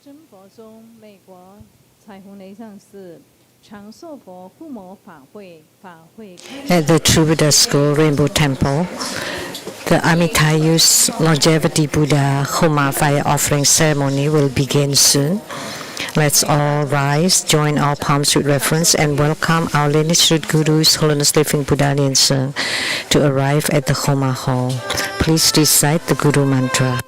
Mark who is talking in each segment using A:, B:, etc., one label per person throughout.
A: 真佛宗美国彩虹雷上寺长寿佛护摩法会
B: At the True Buddha School Rainbow Temple, the Amitayus Longevity Buddha Homa fire offering ceremony will begin soon. Let's all rise, join our palms with reverence, and welcome our lineage root Guru, His Holiness Living Buddha Lian Sheng, to arrive at the Homa Hall. Please recite the Guru Mantra.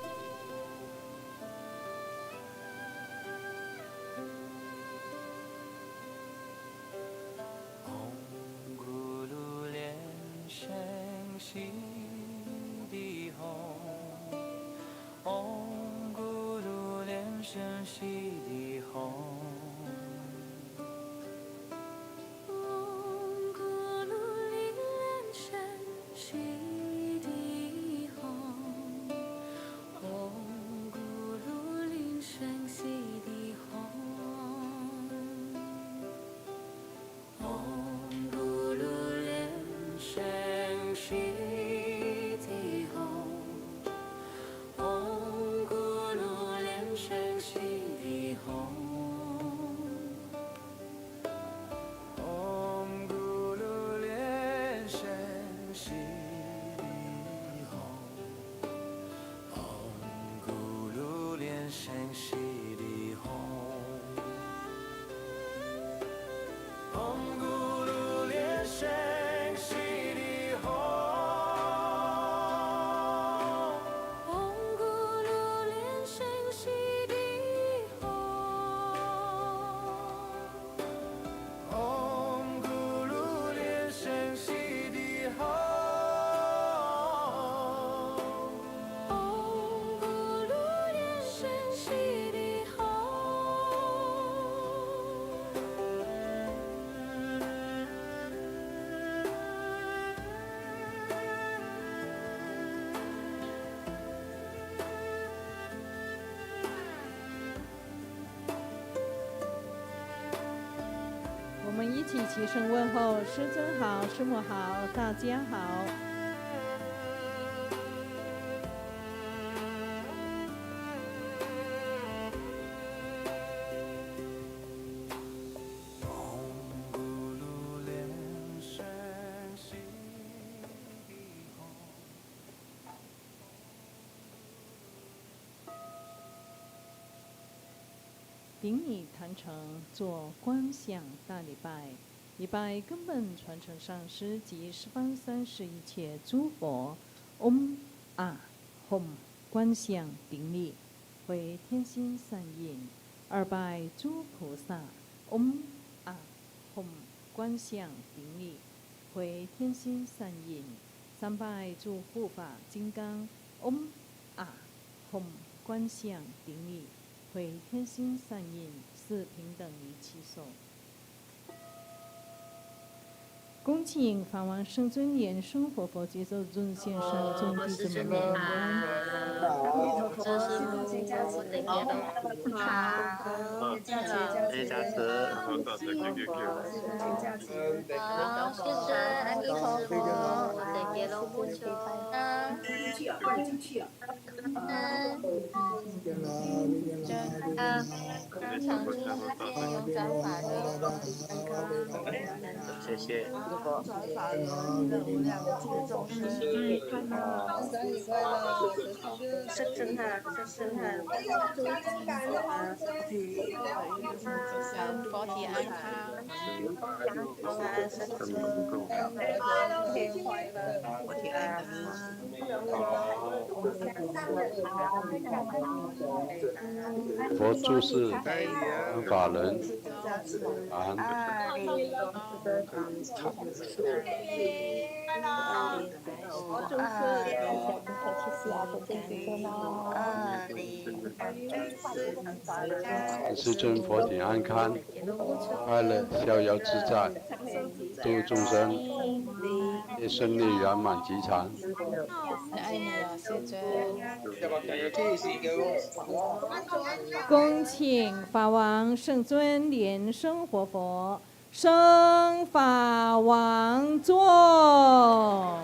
A: 我们一起齐声问候，师尊好，师母好，大家好。顶礼坛城，做观想大礼拜，礼拜根本传承上师及十方三世一切诸佛。嗡啊吽，观想顶礼，回天心三印。二拜诸菩萨。嗡啊吽，观想顶礼，回天心三印。三拜诸护法金刚。嗡啊吽，观想顶礼，回天心三印。四平等一起手。恭请法王圣尊莲生活佛接受尊先生众弟子们问安。
C: 这是谢谢。
D: 转法轮的无量的界众生，生日快乐，生日佛体安康，佛体安康。
E: 佛住世法人安。世尊佛体安康，快乐逍遥自在，度众生也顺利圆满吉祥。
C: 爱你啊，世尊。
A: 恭请法王圣尊莲生活佛升法王座。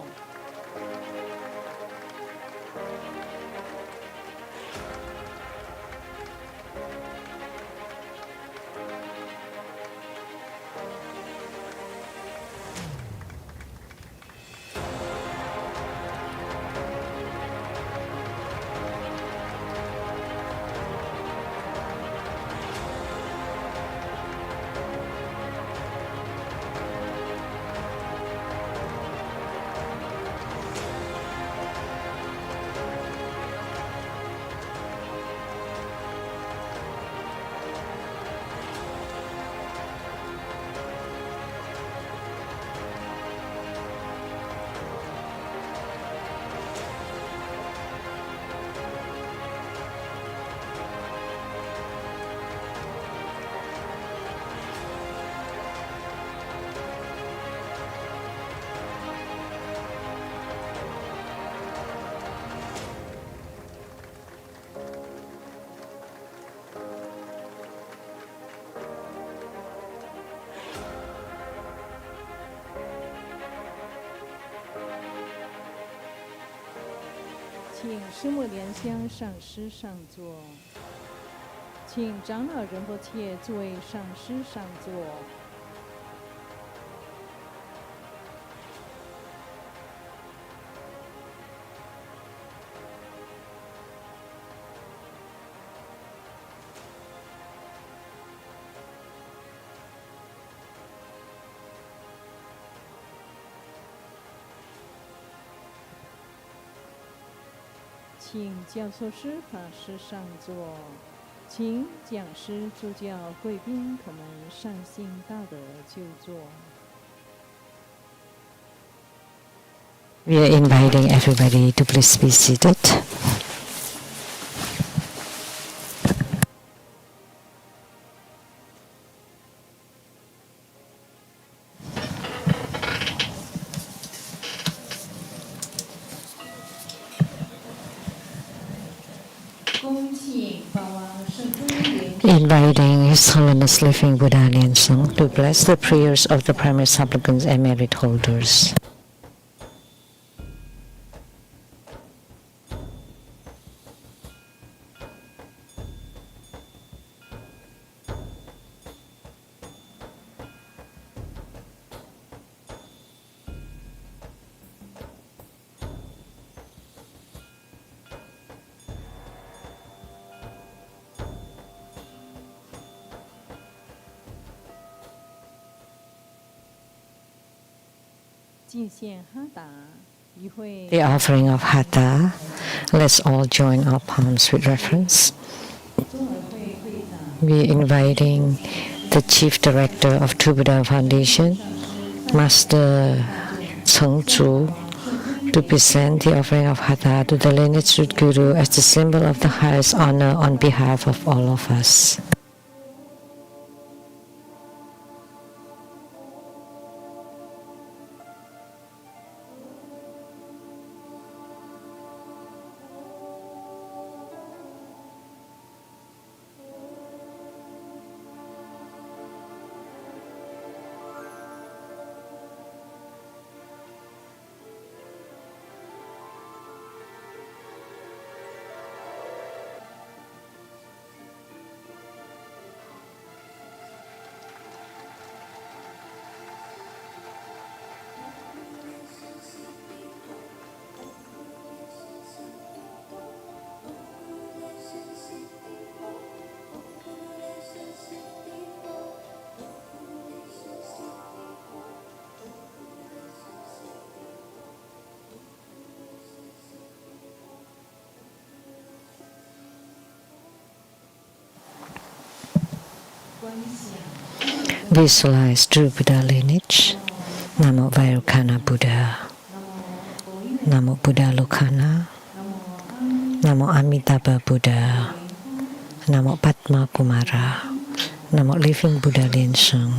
A: 请师母莲香上师上座，请长老仁波切作为上师上座。请教授师法师上座，请讲师助教贵宾可们善信大德就座。
B: We are inviting everybody to please be seated. Inviting His Holiness Living Buddha Lian Sheng to bless the prayers of the primary supplicants and merit holders. The offering of Hatha. Let's all join our palms with reverence. We are inviting the Chief Director of True Buddha Foundation, Master Cheng Zhu, to present the offering of Hatha to the lineage root Guru as the symbol of the highest honor on behalf of all of us. Visualize true Buddha lineage. Namo Vairukana Buddha. Namo Buddha Lokana. Namo Amitabha Buddha. Namo Padma Kumara. Namo Living Buddha Lian Sheng.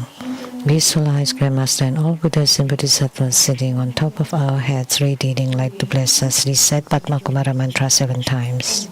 B: Visualize Grandmaster and all Buddhas and Bodhisattvas sitting on top of our heads, radiating light to bless us. Recite Padma Kumara mantra 7 times.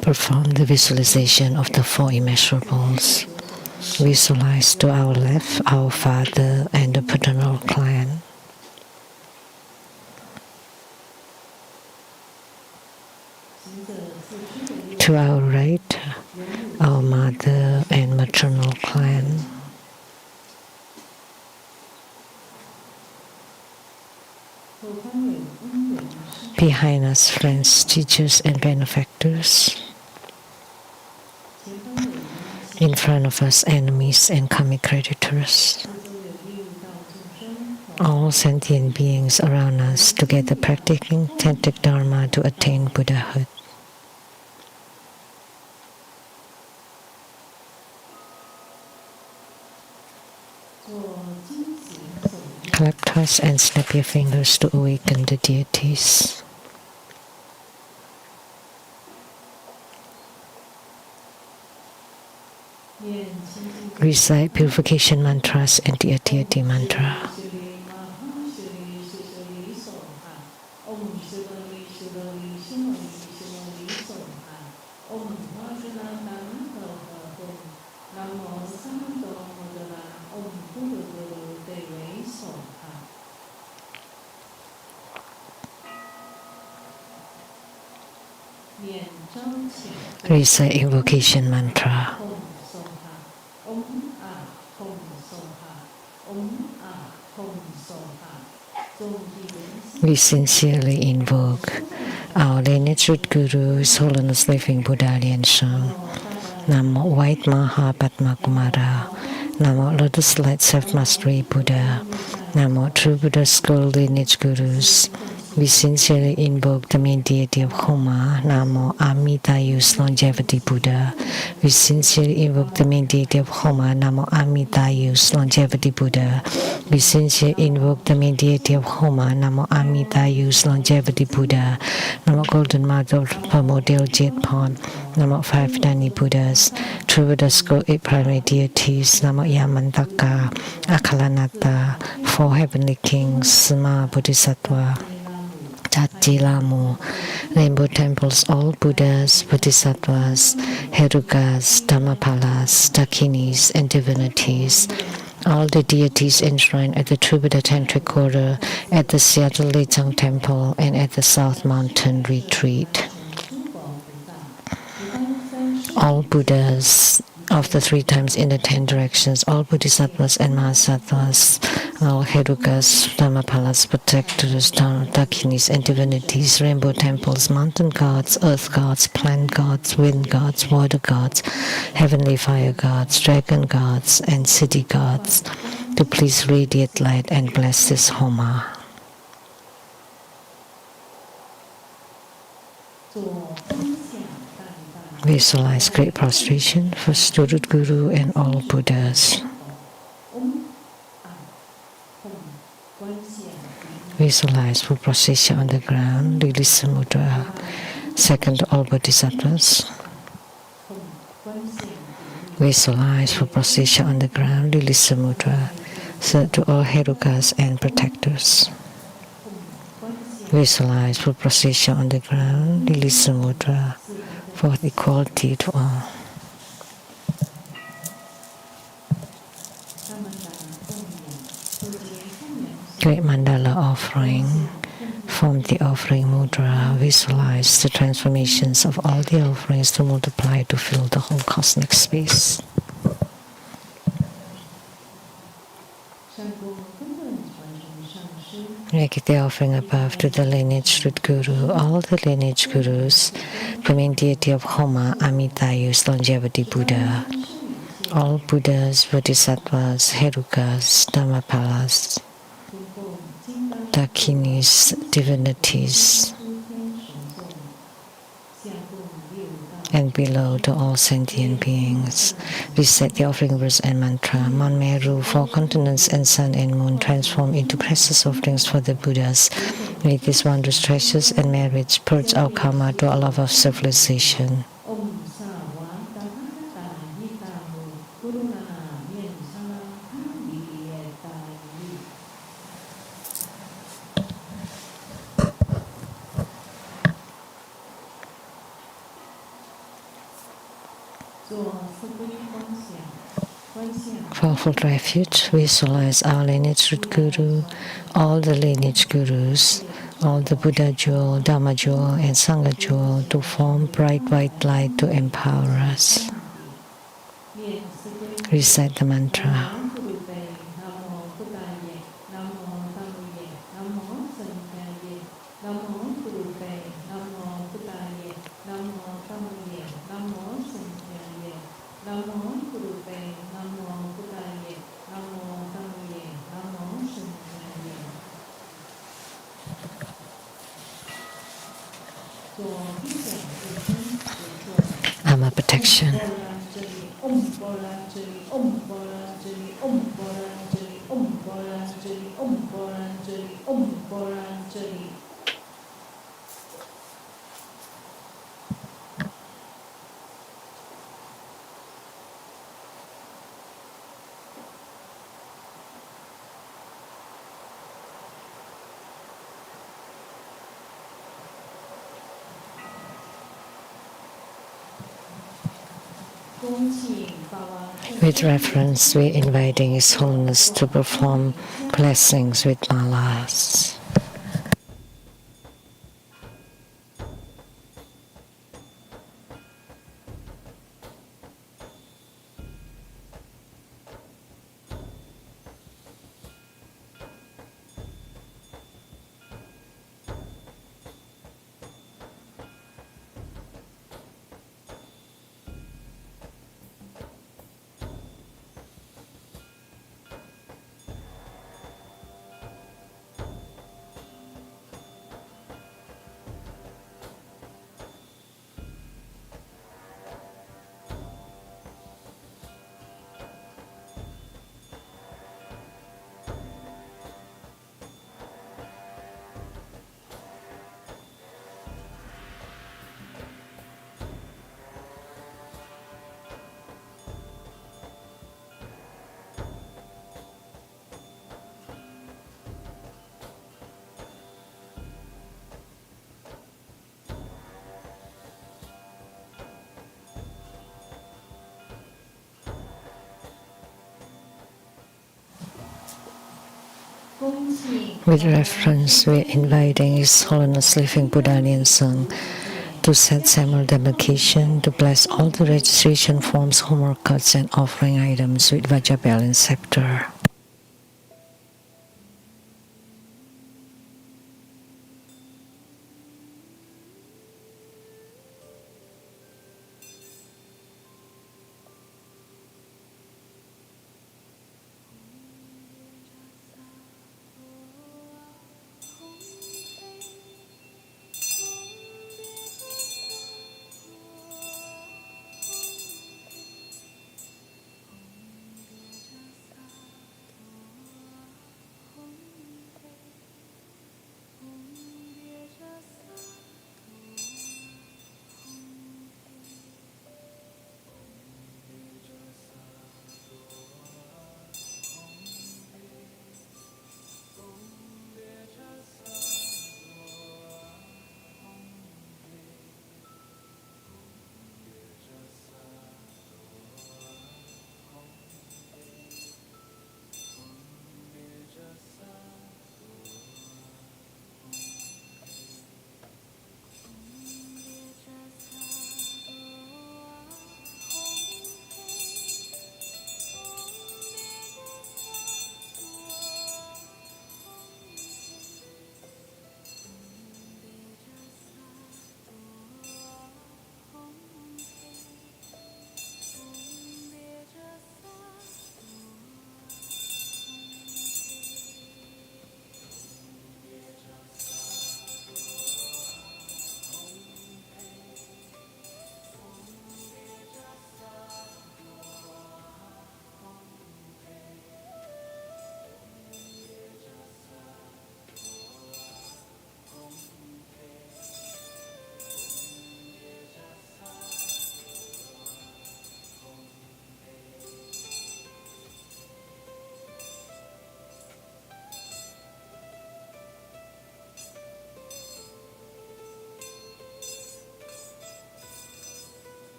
B: Perform the visualization of the 4 immeasurables. Visualize to our left our father and the paternal clan. To our right, our mother and maternal clan. Behind us, friends, teachers, and benefactors. In front of us, enemies and karmic creditors. All sentient beings around us, together practicing tantric dharma to attain Buddhahood. Clap, toss, and snap your fingers to awaken the deities. Recite purification mantras and the deity mantra. Recite invocation mantra. We sincerely invoke our lineage root Guru, His Holiness Living Buddha Lian Sheng. Namo White Maha Padma Kumara. Namo Lotus Light Self-Mastery Buddha. Namo True Buddha School Lineage Gurus. We sincerely invoke the main deity of Homa, Namo Amitayus Longevity Buddha. We sincerely invoke the main deity of Homa, Namo Amitayus Longevity Buddha. We sincerely invoke the main deity of Homa, Namo Amitayus Longevity Buddha. Namo Golden Mother of Primordial Jet Pond. Namo Five Dani Buddhas. True Buddha School 8 primary deities. Namo Yamantaka, Akalanata, 4 heavenly kings, Sima Bodhisattva, Lamu, Rainbow Temples, all Buddhas, Bodhisattvas, Herukas, Dhammapalas, Dakinis, and divinities, all the deities enshrined at the True Buddha Tantric Order, at the Seattle Leitang Temple, and at the South Mountain Retreat. All Buddhas of the 3 times in the 10 directions, all Bodhisattvas and Mahasattvas, all Herukas, Dhammapalas, protectors, Dakinis, and divinities, rainbow temples, mountain gods, earth gods, plant gods, wind gods, water gods, heavenly fire gods, dragon gods, and city gods, to please radiate light and bless this Homa. Visualize great prostration for Student Guru and all Buddhas. Visualize full prostration on the ground, release the mudra. Second, all Bodhisattvas. Visualize full prostration on the ground, release the mudra. Third, to all Herukas and protectors. Visualize full prostration on the ground, release the mudra. Fourth, equality to all. Great mandala offering. Form the offering mudra. Visualize the transformations of all the offerings to multiply to fill the whole cosmic space. Make the offering above to the lineage root Guru, all the lineage Gurus, the main deity of Homa, Amitayus, Longevity Buddha, all Buddhas, Bodhisattvas, Herukas, Dhammapalas, Dakinis, divinities, and below to all sentient beings. Recite the offering verse and mantra. Mount Meru, 4 continents and sun and moon transform into precious offerings for the Buddhas. May these wondrous treasures and merits purge our karma to a love of civilization. For full refuge, visualize our lineage root Guru, all the lineage Gurus, all the Buddha jewel, Dhamma jewel, and Sangha jewel to form bright white light to empower us. Recite the mantra. Ama protection. With reverence, we are inviting His Holiness to perform blessings with malas. With reverence, we are inviting His Holiness Living Buddha Lian Sheng to set ceremonial demarcation to bless all the registration forms, homework cards, and offering items with Vajrabell and scepter.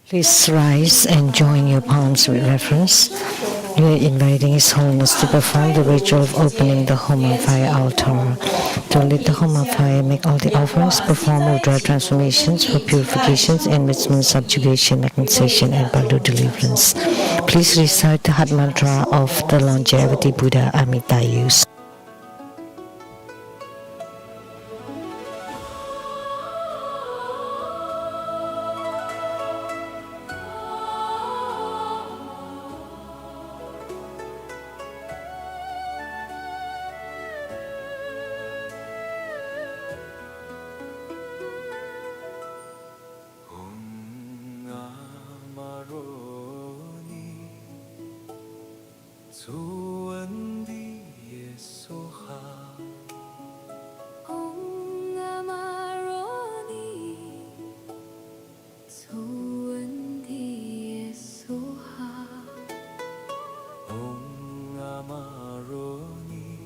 B: Please rise and join your palms with reverence. We are inviting His Holiness to perform the ritual of opening the Homa fire altar. To lit the Homa fire, make all the offerings, perform mudra transformations for purifications, enrichment, subjugation, magnetization, and Balu deliverance. Please recite the heart mantra of the longevity Buddha Amitayus.
F: 苏文的耶梭哈。
G: 嗡阿玛若尼，苏文的耶梭哈。
F: 嗡阿玛若尼，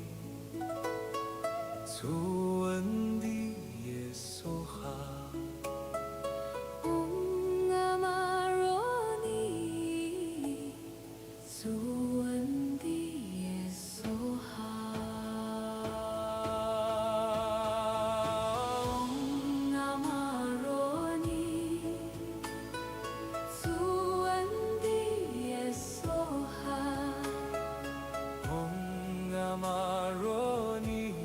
F: 苏文的耶梭哈。
G: 嗡阿玛若尼，苏文的耶梭哈。嗡阿玛若尼，苏文的耶梭哈。
F: 嗡阿玛若尼，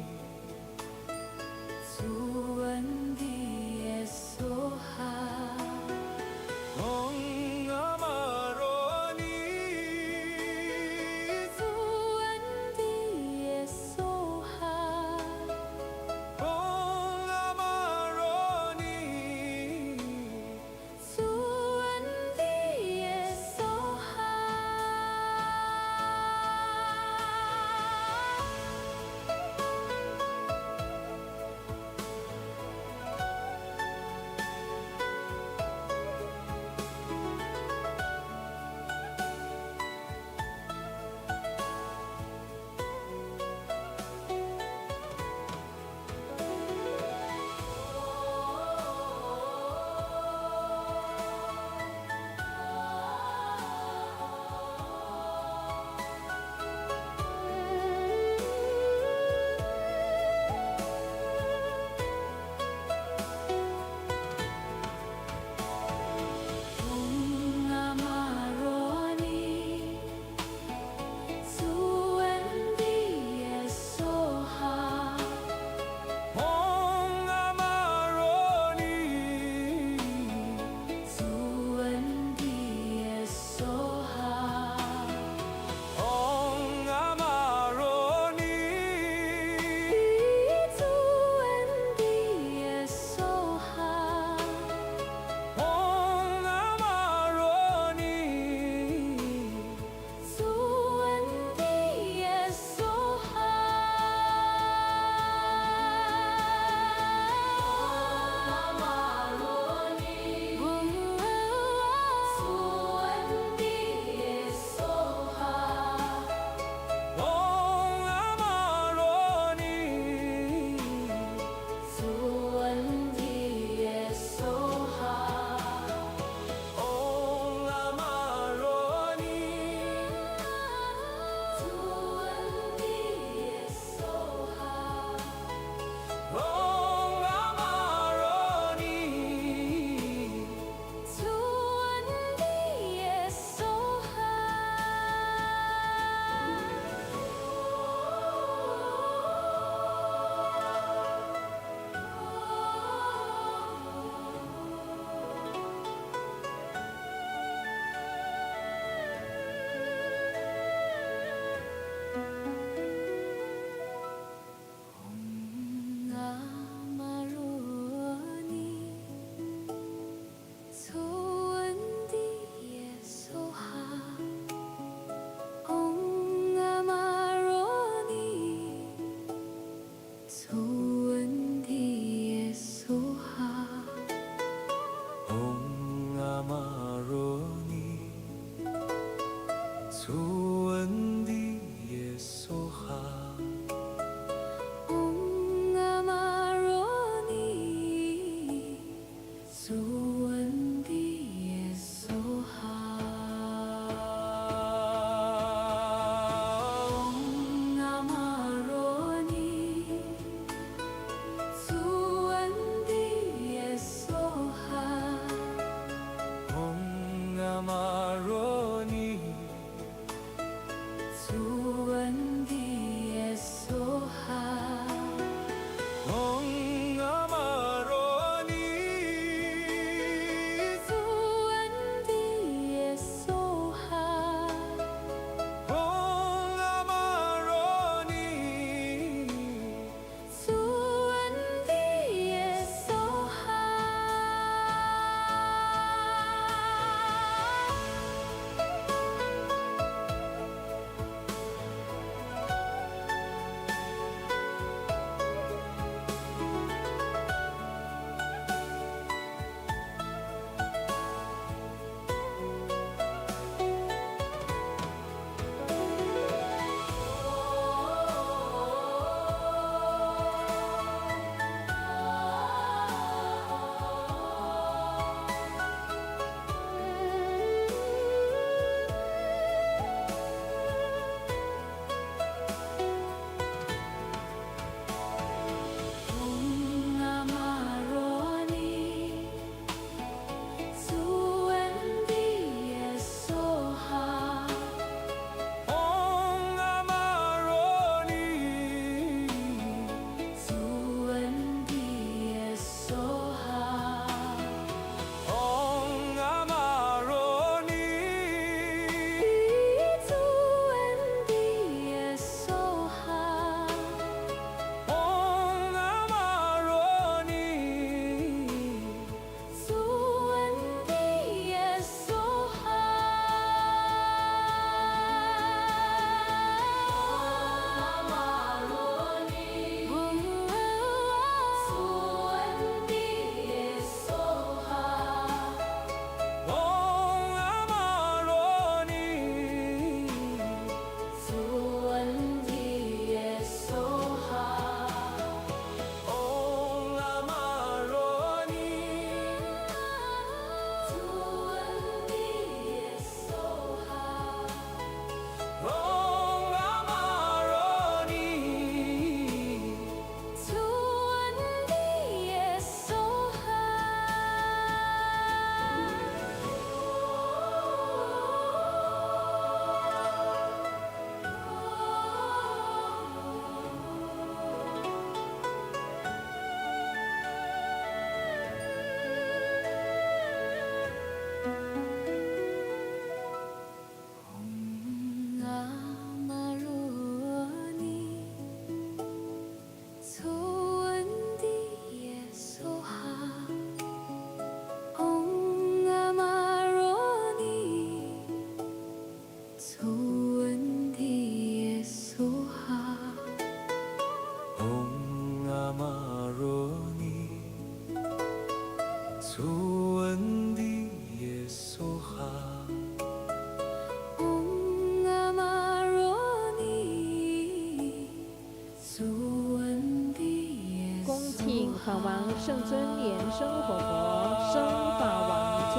A: 法王圣尊莲生活佛生法王座。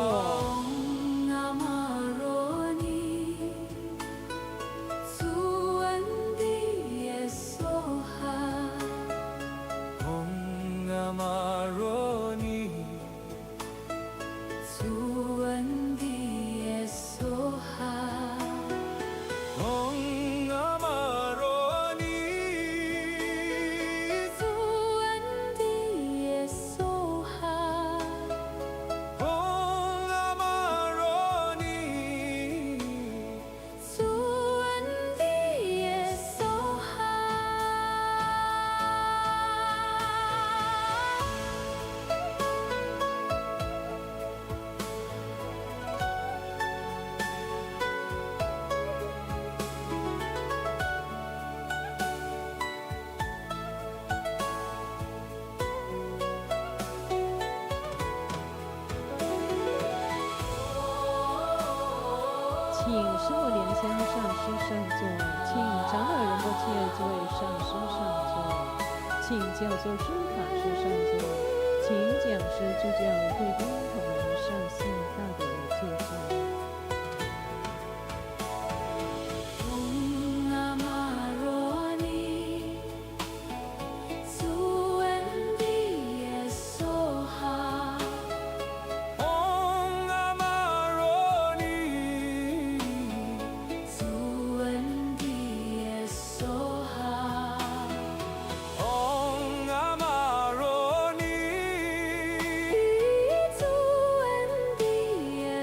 A: 请师父莲香上师上座，请长老仁波切这位上师上座，请教授诸法师上座，请讲师助教贵宾同仁上信大德就座。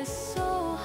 G: So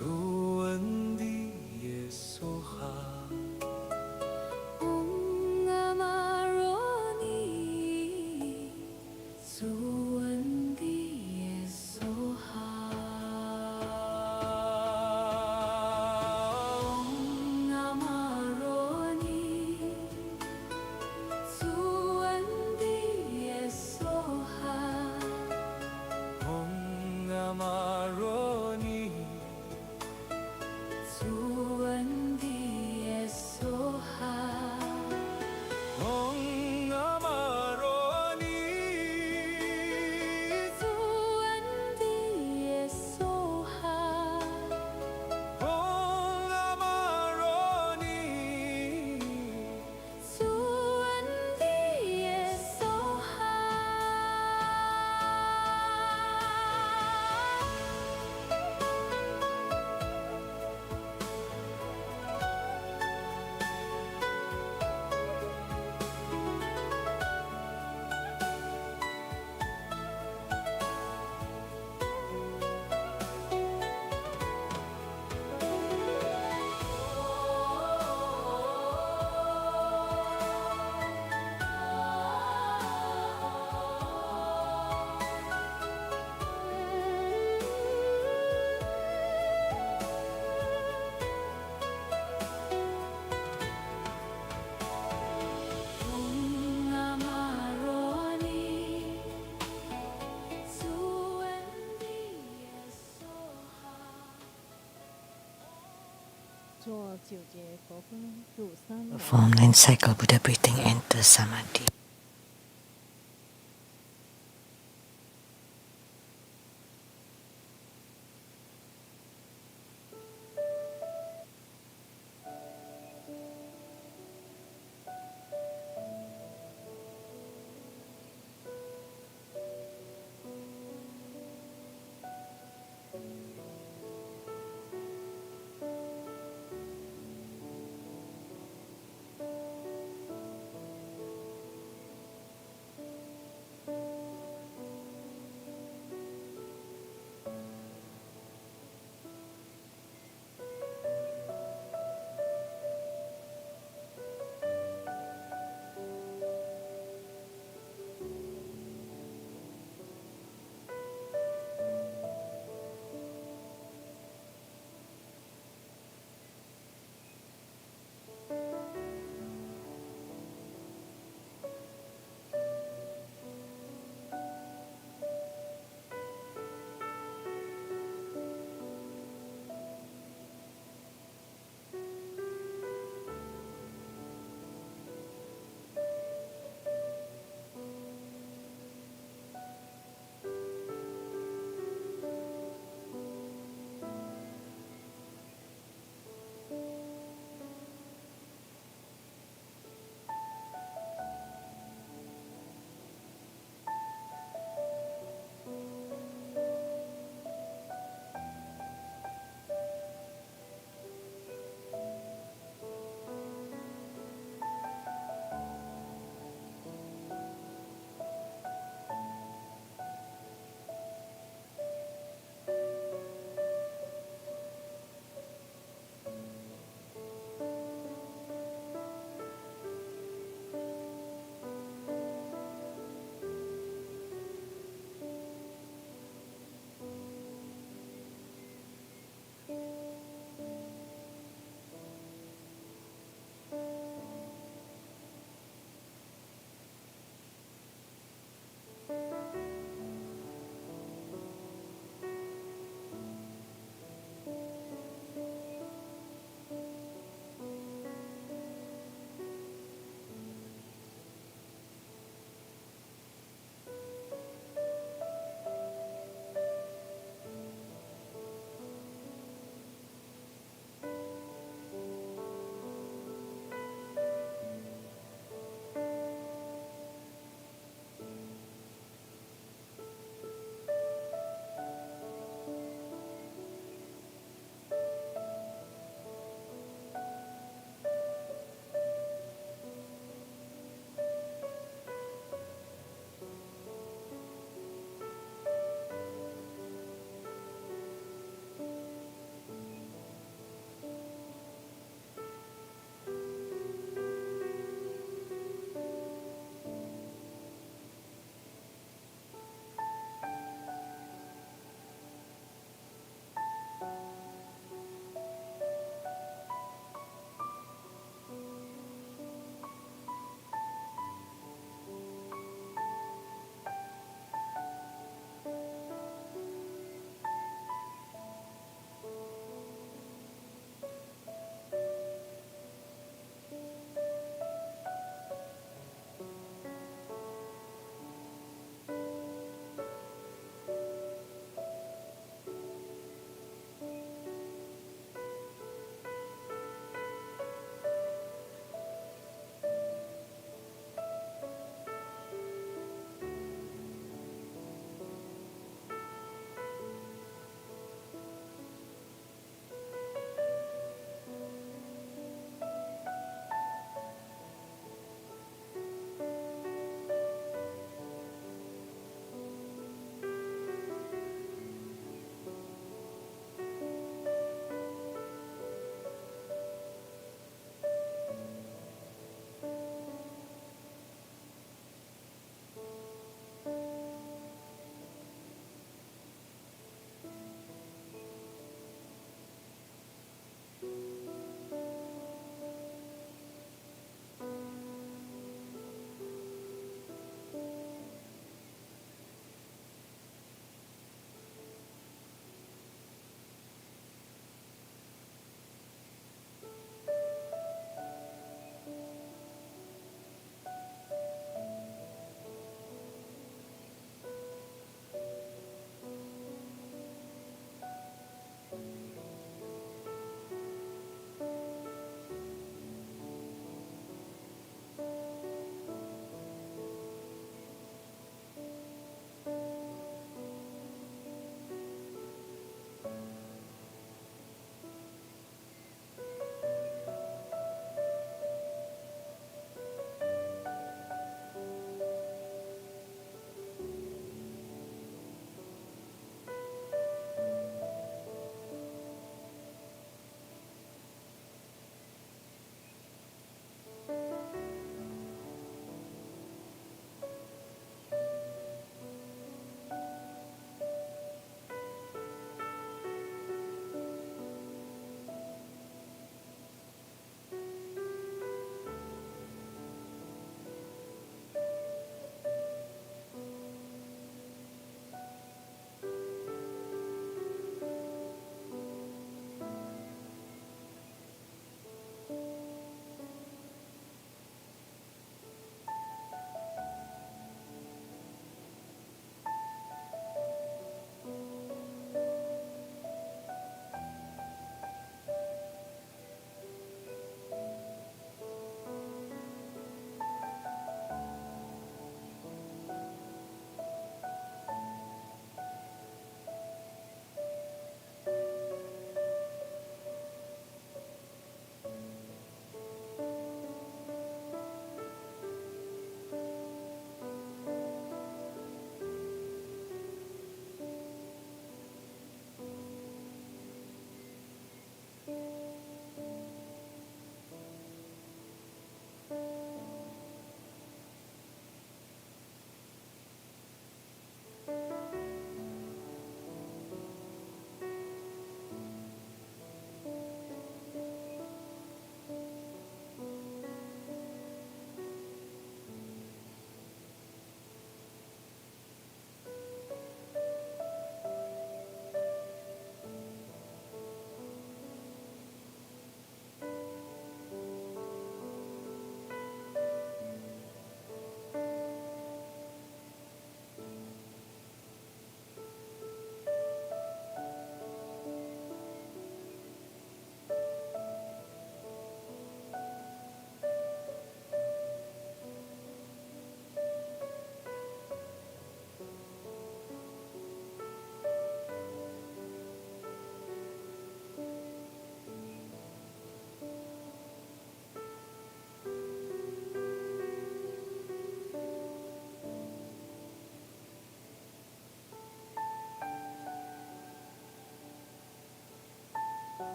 F: Suwandi Yesoha
G: Om Amaroni Suwandi Yesoha Om Amaroni Suwandi Yesoha
F: Om Amaroni
G: Suwandi Yesoha
F: Om Amaroni
G: Suwandi Yesoha
F: Om Amaroni
G: Suwandi Yesoha Om Amaroni Suwandi Yesoha
A: 做9节佛分入三轮。
B: Perform 9 cycle Buddha breathing enter samadhi.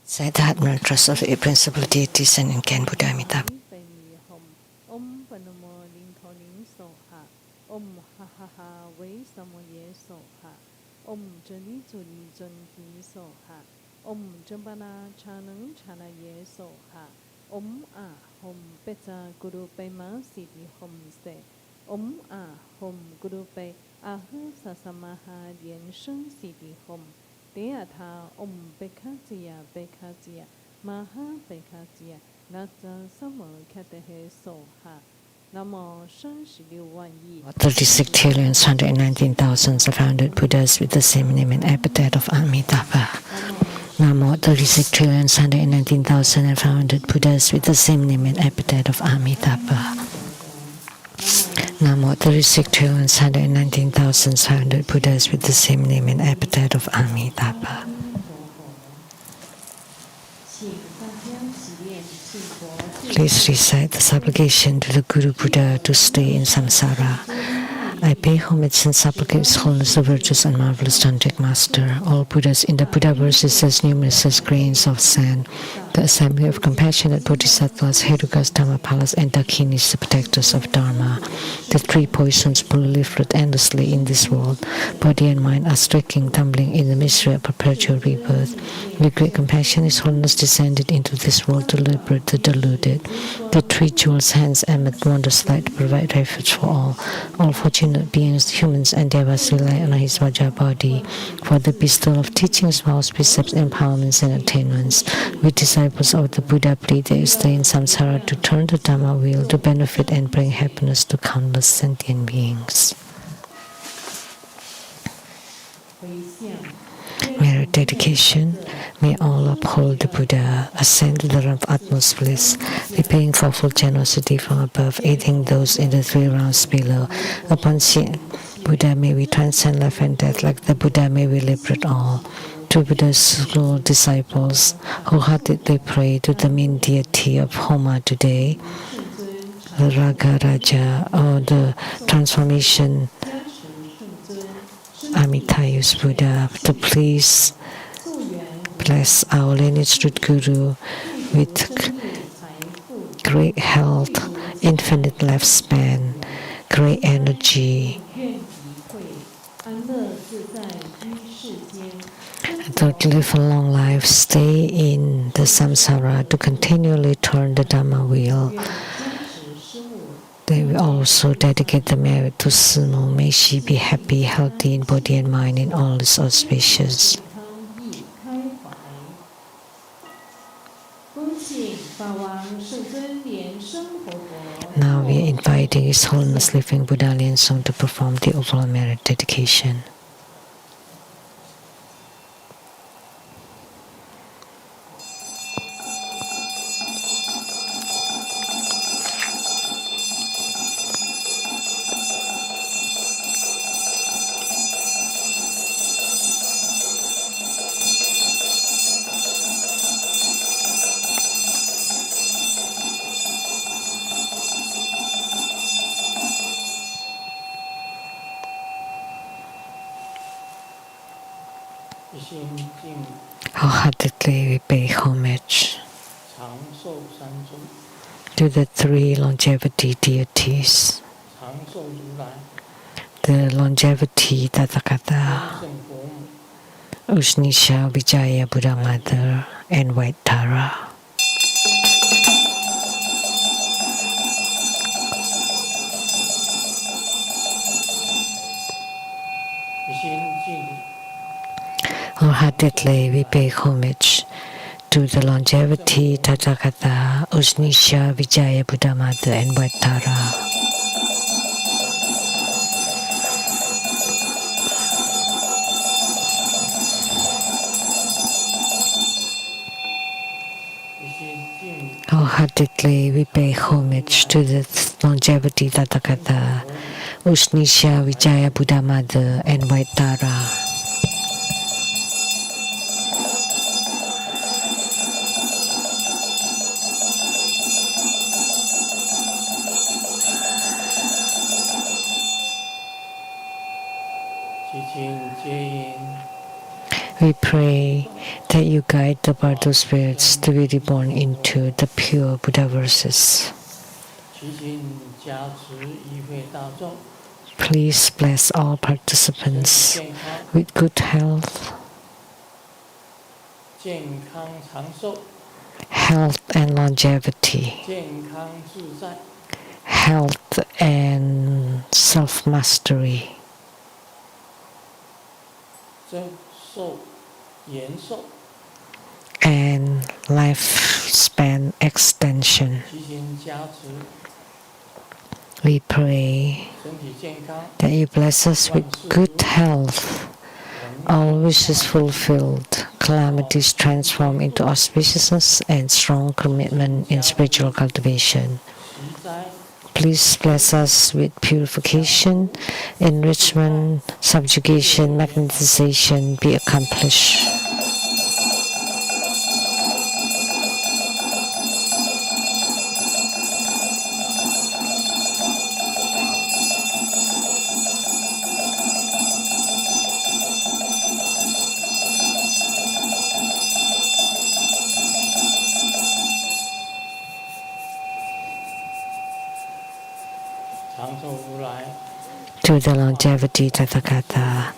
B: Say the heart mantras of the principal deities and incarnate Buddha Amitabha.
A: Om Panomo Ling Toning Soha. Om Ha Ha Ha Wei Samoye Soha. Om Jani Zuni Zunhi Soha. Om Jambana Chanang Chana Ye Soha. Om A Hom Beta Guru Pema Sidi Hom Se. Om A Hom Guru Pe Ahu Sasamaha Lian Sheng Sidi Hom. Deata Om Bekazia Bekazia Maha Bekazia Nata Samo Katahe Soha. Namo Shan Shiliu Wan Yi.
B: 36 trillion 119,000 founded Buddhas with the same name and epithet of Amitabha. Namo 36 trillion 119,000 founded Buddhas with the same name and epithet of Amitabha. Namo 36 trillion 119,000 founded Buddhas with the same name and epithet of Amitabha. Please recite the supplication to the Guru Buddha to stay in samsara. I pay homage and supplicate His Holiness the virtuous and marvelous Tantric Master, all Buddhas in the Buddhaverse is as numerous as grains of sand, the assembly of compassionate Bodhisattvas, Herukas, Dhammapalas, and Dakinis, the protectors of Dharma. The three poisons proliferate endlessly in this world. Body and mind are striking, tumbling in the misery of perpetual rebirth. With great compassion, His Holiness descended into this world to liberate the deluded. The three jewels' hands emit wondrous light to provide refuge for all. All fortunate beings, humans and devas, rely on His Vajra body for the bestowal of teachings, vows, precepts, empowerments, and attainments. We disciples of the Buddha plead they stay in samsara to turn the Dhamma wheel to benefit and bring happiness to countless sentient beings. Merit dedication. May all uphold the Buddha, ascend to the realm of utmost bliss, repaying fourfold generosity from above, aiding those in the three realms below. Upon seeing Buddha, may we transcend life and death. Like the Buddha, may we liberate all. To Buddha's school disciples, wholeheartedly pray to the main deity of Homa today, the Raga Raja, or the transformation Amitayus Buddha to please bless our lineage root guru with great health, infinite lifespan, great energy, to live a long life, stay in the samsara, to continually turn the Dhamma wheel. They will also dedicate the merit to Sumo. May she be happy, healthy in body and mind in all its auspicious. Now we are inviting His Holiness Living Buddha Lian Sheng to perform the overall merit dedication. Wholeheartedly we pay homage to the three longevity deities, the longevity Tathagata, Usnisha Vijaya Buddha Mother, and White Tara. Wholeheartedly we pay homage to the longevity Tathagata, Usnisha Vijaya Buddha Mother, and White Tara. Wholeheartedly we pay homage to the longevity Tathagata, Usnisha Vijaya Buddha Mother, and White Tara. We pray that you guide the Bardo spirits to be reborn into the pure Buddha verses. Please bless all participants with good health, health and longevity, health and self-mastery, and lifespan extension. We pray that you bless us with good health, all wishes fulfilled, calamities transformed into auspiciousness, and strong commitment in spiritual cultivation. Please bless us with purification, enrichment, subjugation, magnetization be accomplished. To the longevity Tathagata,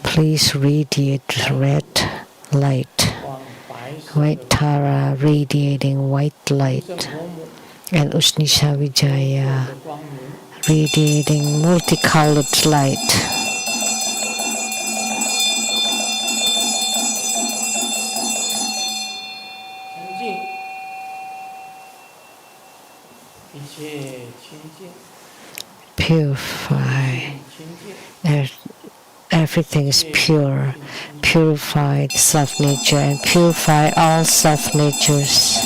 B: please radiate red light, White Tara radiating white light, and Usnisha Vijaya radiating multicolored light. Purify. Everything is pure. Purify the self-nature and purify all self-natures.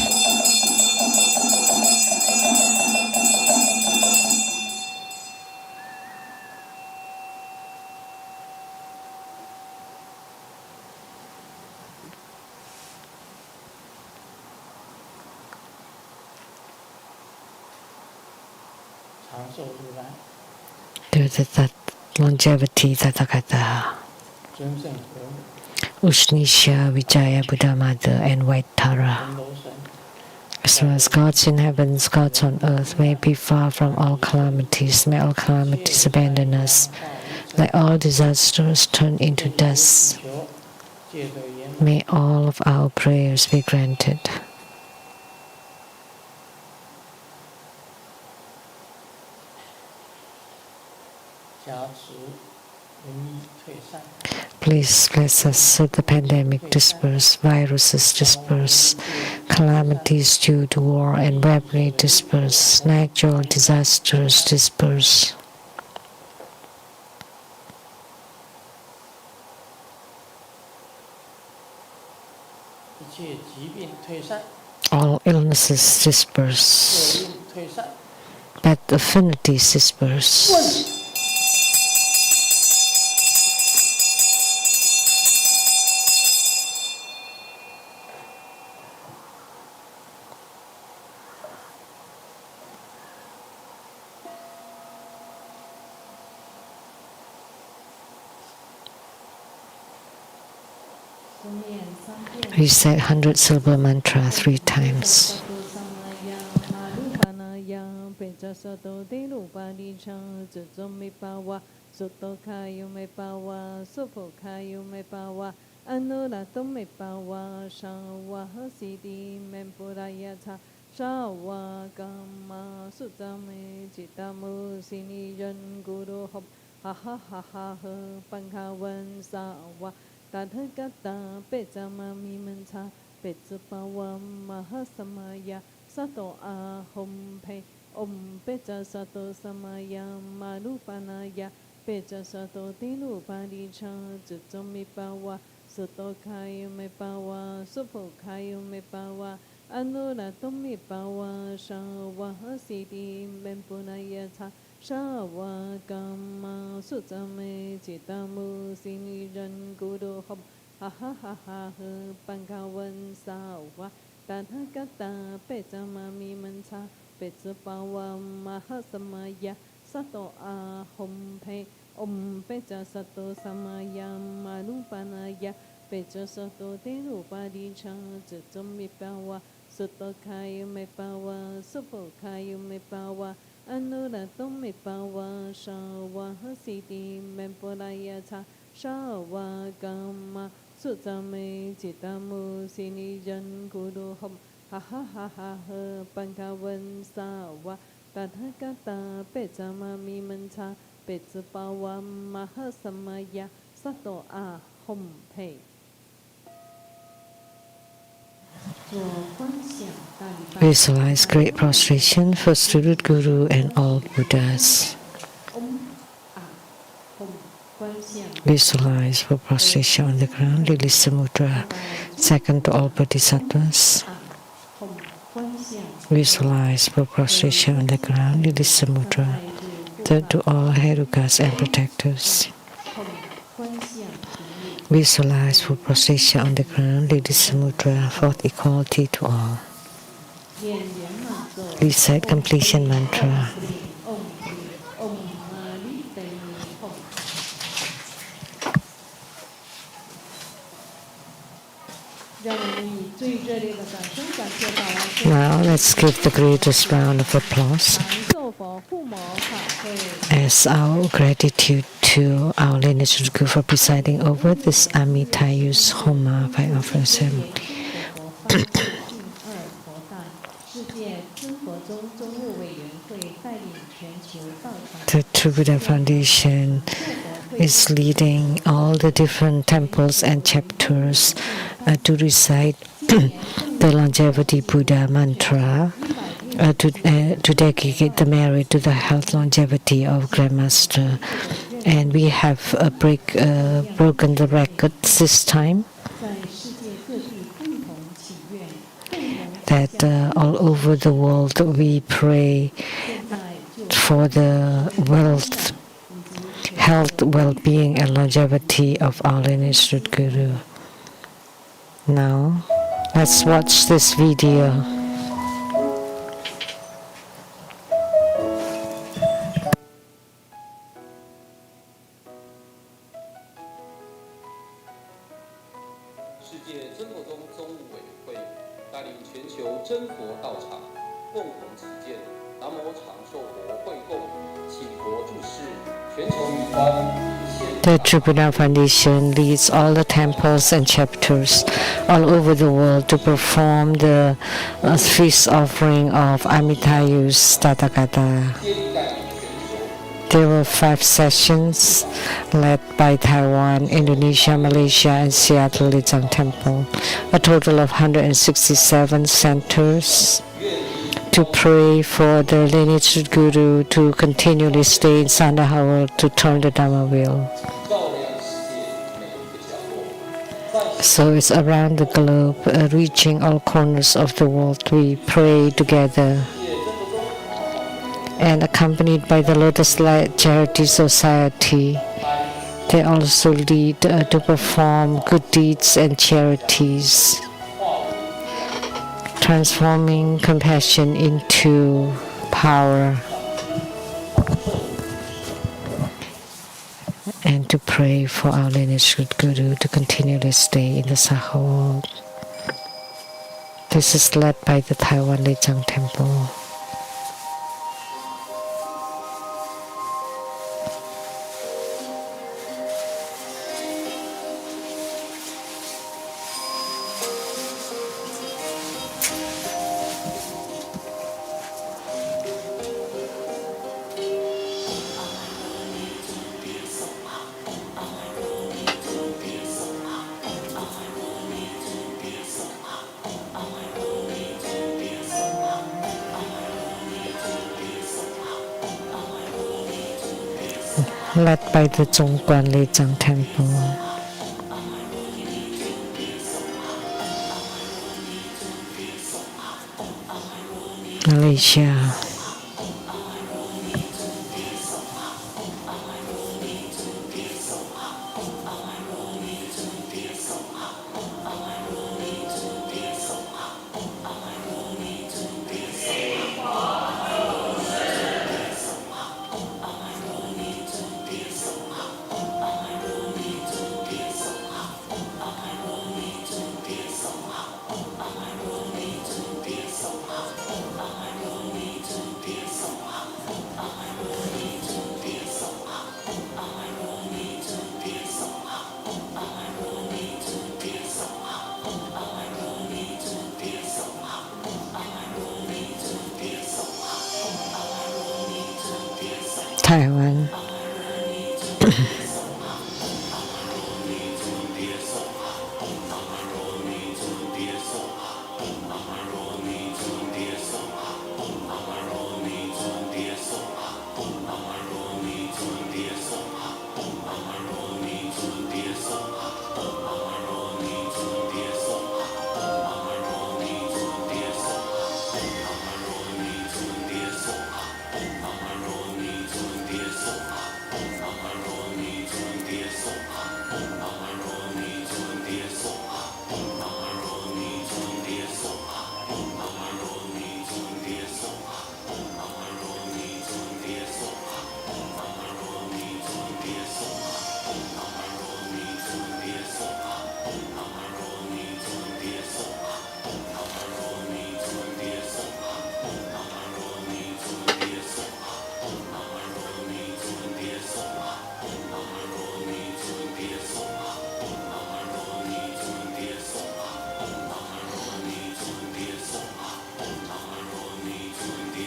B: To the longevity Tathagata. Ushnisha, Vijaya, Buddha Mother, and White Tara. As well as gods in heavens, gods on earth, may be far from all calamities. May all calamities abandon us. Let all disasters turn into dust. May all of our prayers be granted. Please bless us so the pandemic disperse, viruses disperse, calamities due to war and weaponry disperse, natural disasters disperse. All illnesses disperse, bad affinities disperse. Recite 100 syllable mantra 3 times.
A: Surangama Sutra Jitamu Sini Yen Guru Hop Ha ha ha ha Pankawan Sawa Tathagata Pejama Mimancha Pejapawa Mahasamaya Sato Ahom Pe Om Peja Sato Samaya Marupanaya Peja Sato Tilu Padicha Jujomipawa Suto Kayu Mepawa Supo Kayu Mepawa Anuratomi Pawa Shawa Sidi Mempunayata Shawa Gama Sutame Jitamu Sini Ren Guru Hop Ha ha ha ha Pankawan Sawa Tathagata Pejamami Mancha Pejapawa Mahasamaya Sato Ahom Pe Om Peja Sato Samaya Marupanaya Peja Sato Tenu Padicha Jujomipawa Suto Kayu Mepawa Supo Kayu Mepawa Anuratom Mepawa Shawa Sidi Memporayata Shawa Gama Sutame Jitamu Sini Yen Guru Hom Ha ha ha ha Pankawan Sawa Tathagata Pejamami Mancha Pejapawa Mahasamaya Sato Ahom Pe
B: Visualize great prostration for Student Guru and all Buddhas. Visualize for prostration on the ground, release the mudra. Second to all Bodhisattvas. Visualize for prostration on the ground, release the mudra. Third to all Herukas and protectors. Visualize for prostration on the ground, release the mudra. Fourth, equality to all. Recite completion mantra. Now let's give the greatest round of applause as our gratitude to our lineage guru for presiding over this Amitayus Homa fire offering ceremony. The True Buddha Foundation is leading all the different temples and chapters to recite the longevity Buddha mantra to dedicate the merit to the health longevity of Grandmaster. And we have broken the records this time, that all over the world we pray for the health, well-being, and longevity of our lineage Guru. Now, let's watch this video.
H: 世界真佛宗宗务委员会带领全球真佛道场共同起建南无长寿佛会供，请佛注释，全球女方。
B: The Tribhuda Foundation leads all the temples and chapters all over the world to perform the feast offering of Amitayus Tathagata. There were 5 sessions led by Taiwan, Indonesia, Malaysia, and Seattle Lian Temple, a total of 167 centers to pray for the lineage Guru to continually stay in Sandaha world to turn the Dhamma wheel. So it's around the globe, reaching all corners of the world. We pray together. And accompanied by the Lotus Light Charity Society, they also lead to perform good deeds and charities, transforming compassion into power, and to pray for our lineage Guru to continually stay in the Saha world. This is led by the Taiwan Lian Temple. Led by the Zhongguan Lian Temple. Malaysia. Taiwan.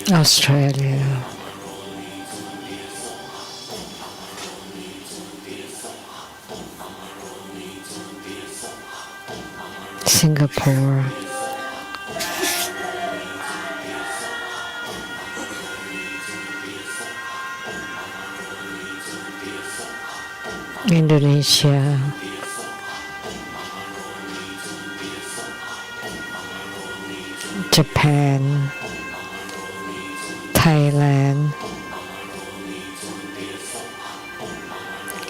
B: Australia. Singapore. Indonesia. Japan. Thailand,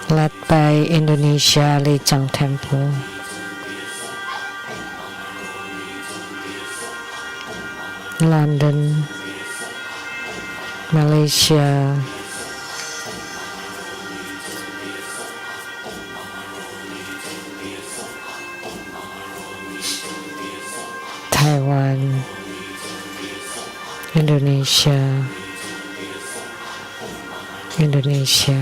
B: led by Indonesia Lian Temple. London, Malaysia, Taiwan, Indonesia, Indonesia,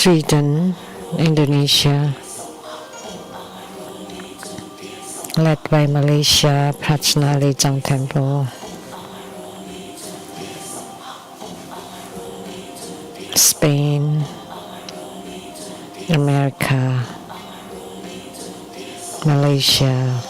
B: Sweden, Indonesia, led by Malaysia, Prajna Lejang Temple, Spain, America, Malaysia,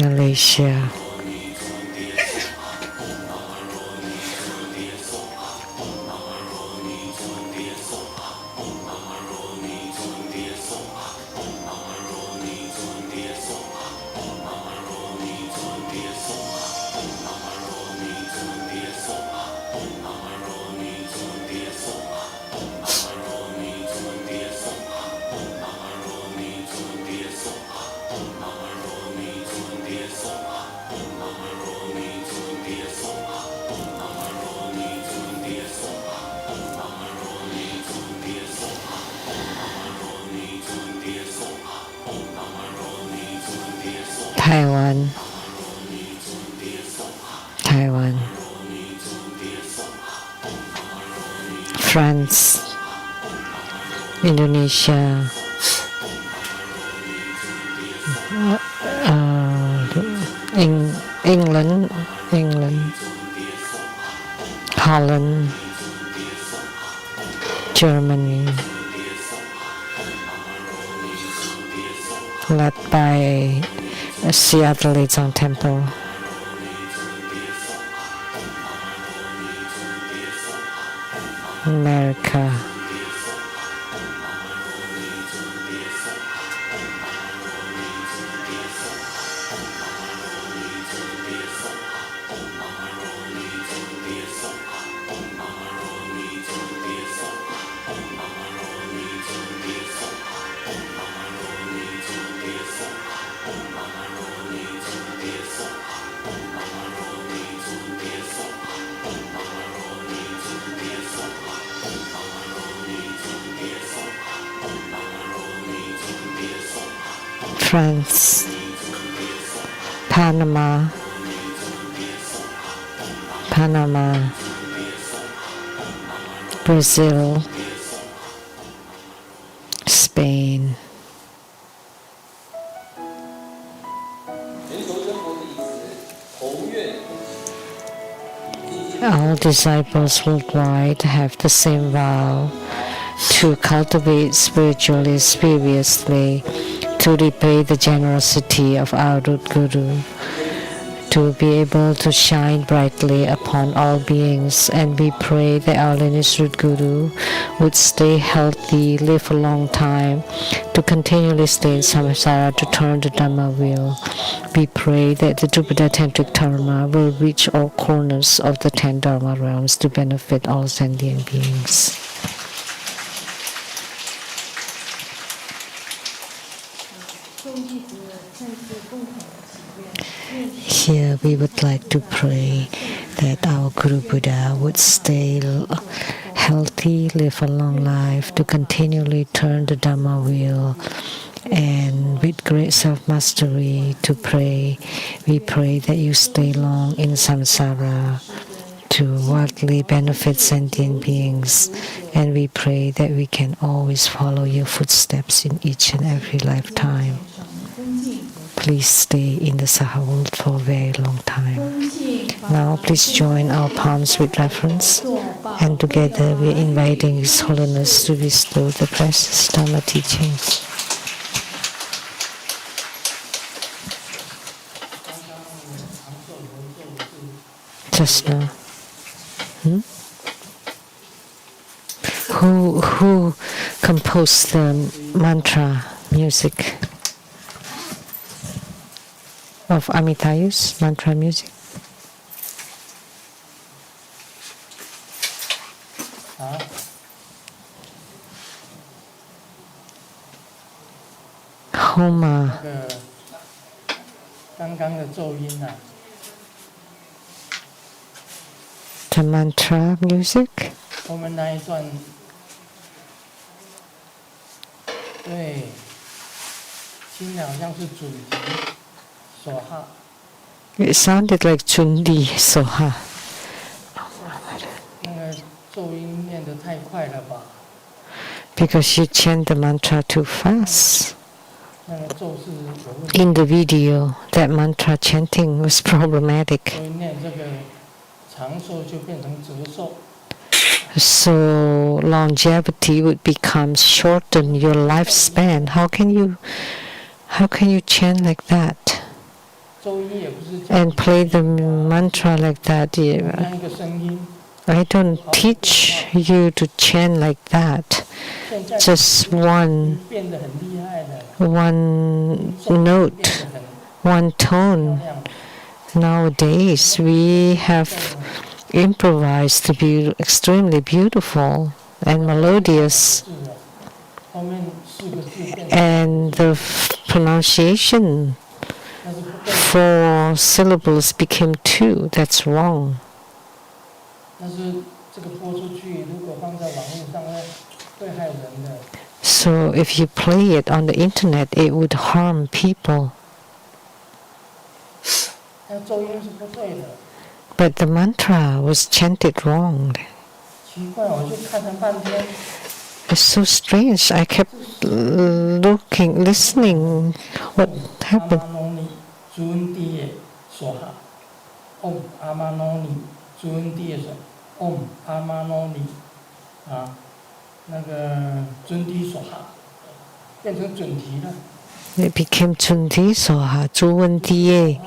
B: Malaysia, Taiwan, Taiwan, France, Indonesia, England, Holland, Germany, led by Seattle Lejang Temple, America, France, Panama, Brazil, Spain. All disciples worldwide have the same vow to cultivate spiritually, seriously, to repay the generosity of our root Guru, to be able to shine brightly upon all beings. And we pray that our lineage root Guru would stay healthy, live a long time, to continually stay in samsara, to turn the Dhamma wheel. We pray that the Drupada Tantric Dharma will reach all corners of the 10 Dharma realms to benefit all sentient beings. Here we would like to pray that our Guru Buddha would stay healthy, live a long life, to continually turn the Dhamma wheel, and with great self-mastery to pray. We pray that you stay long in samsara to widely benefit sentient beings, and we pray that we can always follow your footsteps in each and every lifetime. Please stay in the Saha world for a very long time. Now please join our palms with reverence, and together we are inviting His Holiness to bestow the precious Dhamma teachings. Just now. Who composed the mantra music of Amitayus, mantra music? Homa. The mantra music? It sounded like Chundi Soha. Because you chant the mantra too fast. In the video, that mantra chanting was problematic. So longevity would become shorten your lifespan. How can you chant like that and play the mantra like that? I don't teach you to chant like that. Just one note, one tone. Nowadays we have improvised to be extremely beautiful and melodious, and the pronunciation 4 syllables became 2. That's wrong. So if you play it on the internet, it would harm people. But the mantra was chanted wrong. It's so strange. I kept looking, listening. What happened? It became Chundi Soha, Juwendiye.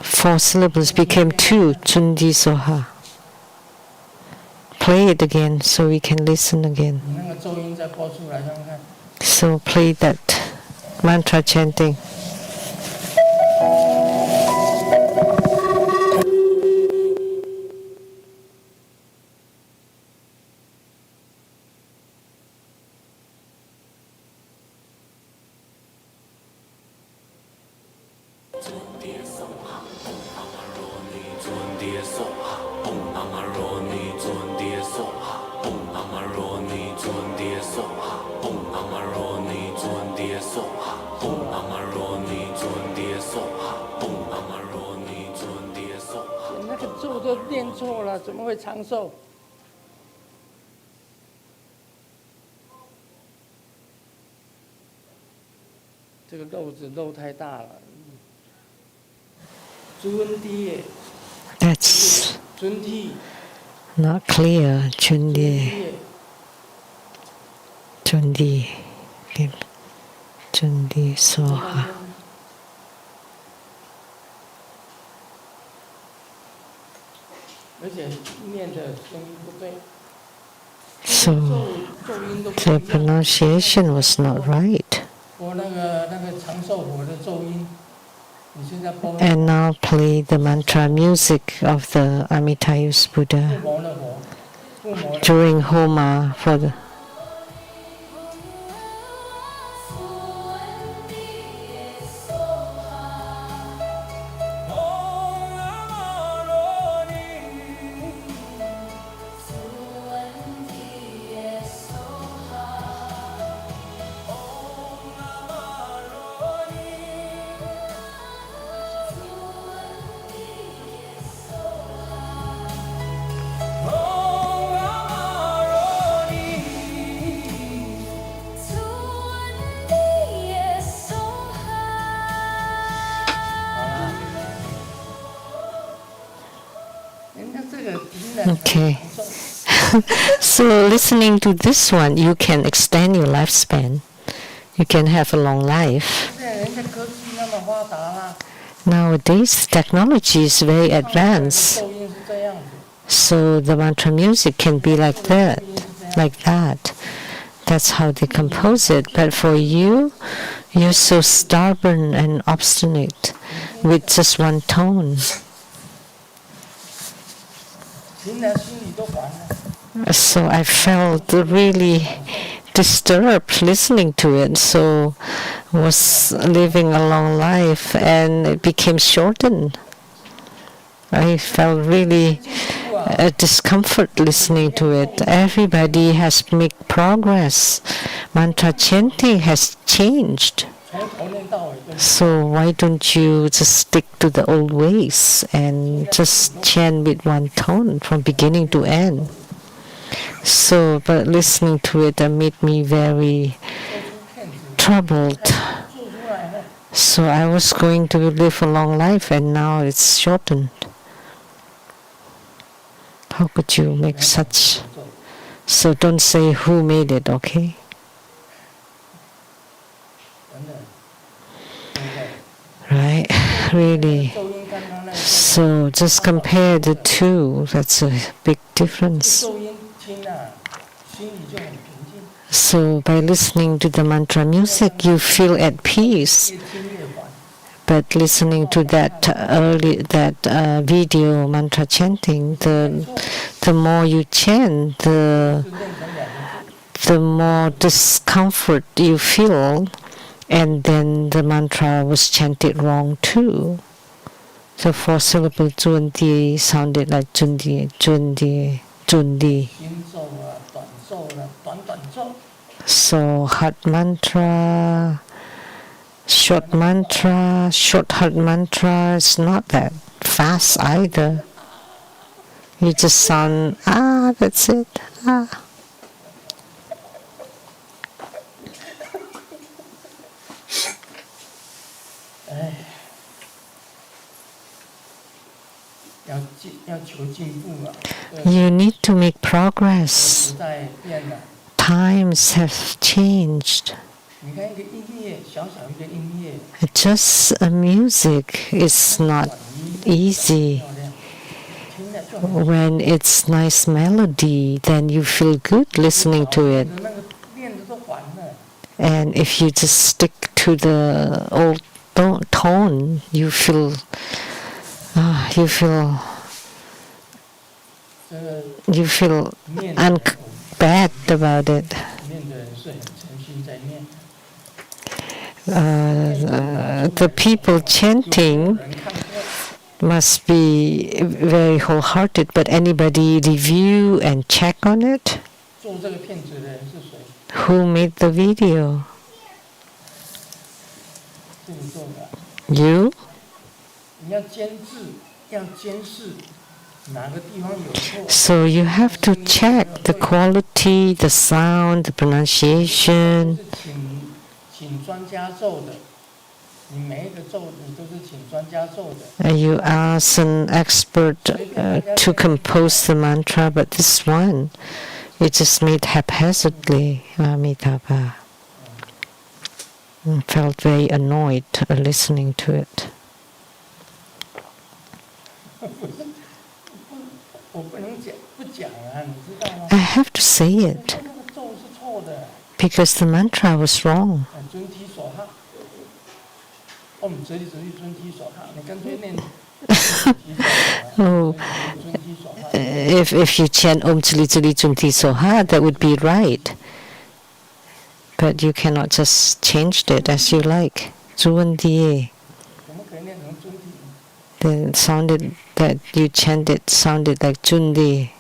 B: 4 syllables became 2, Chundi Soha. Play it again so we can listen again. So play that mantra chanting.
D: 这个漏子漏太大了。朱恩迪耶
B: That's
D: 尊体
B: not clear. Chundi,
D: 耶
B: Chundi, Chundi Soha.
D: 而且念的声音不对。
B: So
D: 咒音都不
B: the
D: 一样。
B: pronunciation was not right.
D: 播那个长寿佛的咒音，你现在播
B: And now play the mantra music of the Amitayus
D: 不
B: Buddha
D: 谋的佛，不谋的
B: during Homa for the Okay. So listening to this one, you can extend your lifespan. You can have a long life.
D: 现在人家科技那么发达啦，
B: Nowadays, technology is very advanced.
D: 咒音是这样子，
B: So the mantra music can be like that, like that. That's how they compose it. But for you, you're so stubborn and obstinate with just one tone.
D: 听了心里都烦了。
B: So I felt really disturbed listening to it. So was living a long life and it became shortened. I felt really discomfort listening to it. Everybody has made progress. Mantra chanting has changed.
D: 从头念到尾都
B: So why don't you just stick to the old ways and just chant with one tone from beginning to end? So, but listening to it made me very troubled.
D: 做出来了。
B: So I was going to live a long life and now it's shortened. How could you make such? So don't say who made it, okay?
D: 等等，对不对？
B: Right? Really.
D: 咒音刚刚那个
B: So just compare the two. That's a big difference.
D: 咒音听了，心里就很平静，
B: So by listening to the mantra music, you feel at peace.
D: 越听越烦。
B: But listening to that video mantra chanting, the more you chant,
D: 就变成两个字。
B: the more discomfort you feel, and then the mantra was chanted wrong too. The four syllable Jundi sounded like Jundi, Jundi, Jundi.
D: 新咒啊，短咒了，短咒。
B: So heart mantra, short heart mantra is not that fast either. You just sound, that's it, ah.
D: 哎，要求进步啊！
B: You need to make
D: 时
B: progress.
D: 代变了，
B: Times have changed.
D: 你看一个音乐，小小一个音乐，
B: Just a music is not
D: 短音
B: easy.
D: 漂亮，听了就很
B: When it's nice melody, then you feel good listening to it.
D: 那个练的都烦了。
B: And if you just stick to the old tone, you feel
D: 这个念的
B: bad about it.
D: 念的人是很诚心在念，
B: The people chanting
D: 人看过，
B: must be very wholehearted, but anybody review and check on it?
D: 做这个片子的人是谁？
B: Who made the video?
D: 是你做的啊。
B: You?
D: 你要监制，要监视哪个地方有错。
B: So you have to check the quality, the sound, the pronunciation.
D: 是请专家做的，
B: You ask an expert to compose the mantra, but this one, it just made haphazardly, Amitabha. Felt very annoyed listening to it. I have to say it because the mantra was wrong. Oh, if you chant Om Chili Chili Chunti Soha, that would be right. But you cannot just change it as you like. Then it sounded that you chanted sounded like Chundi.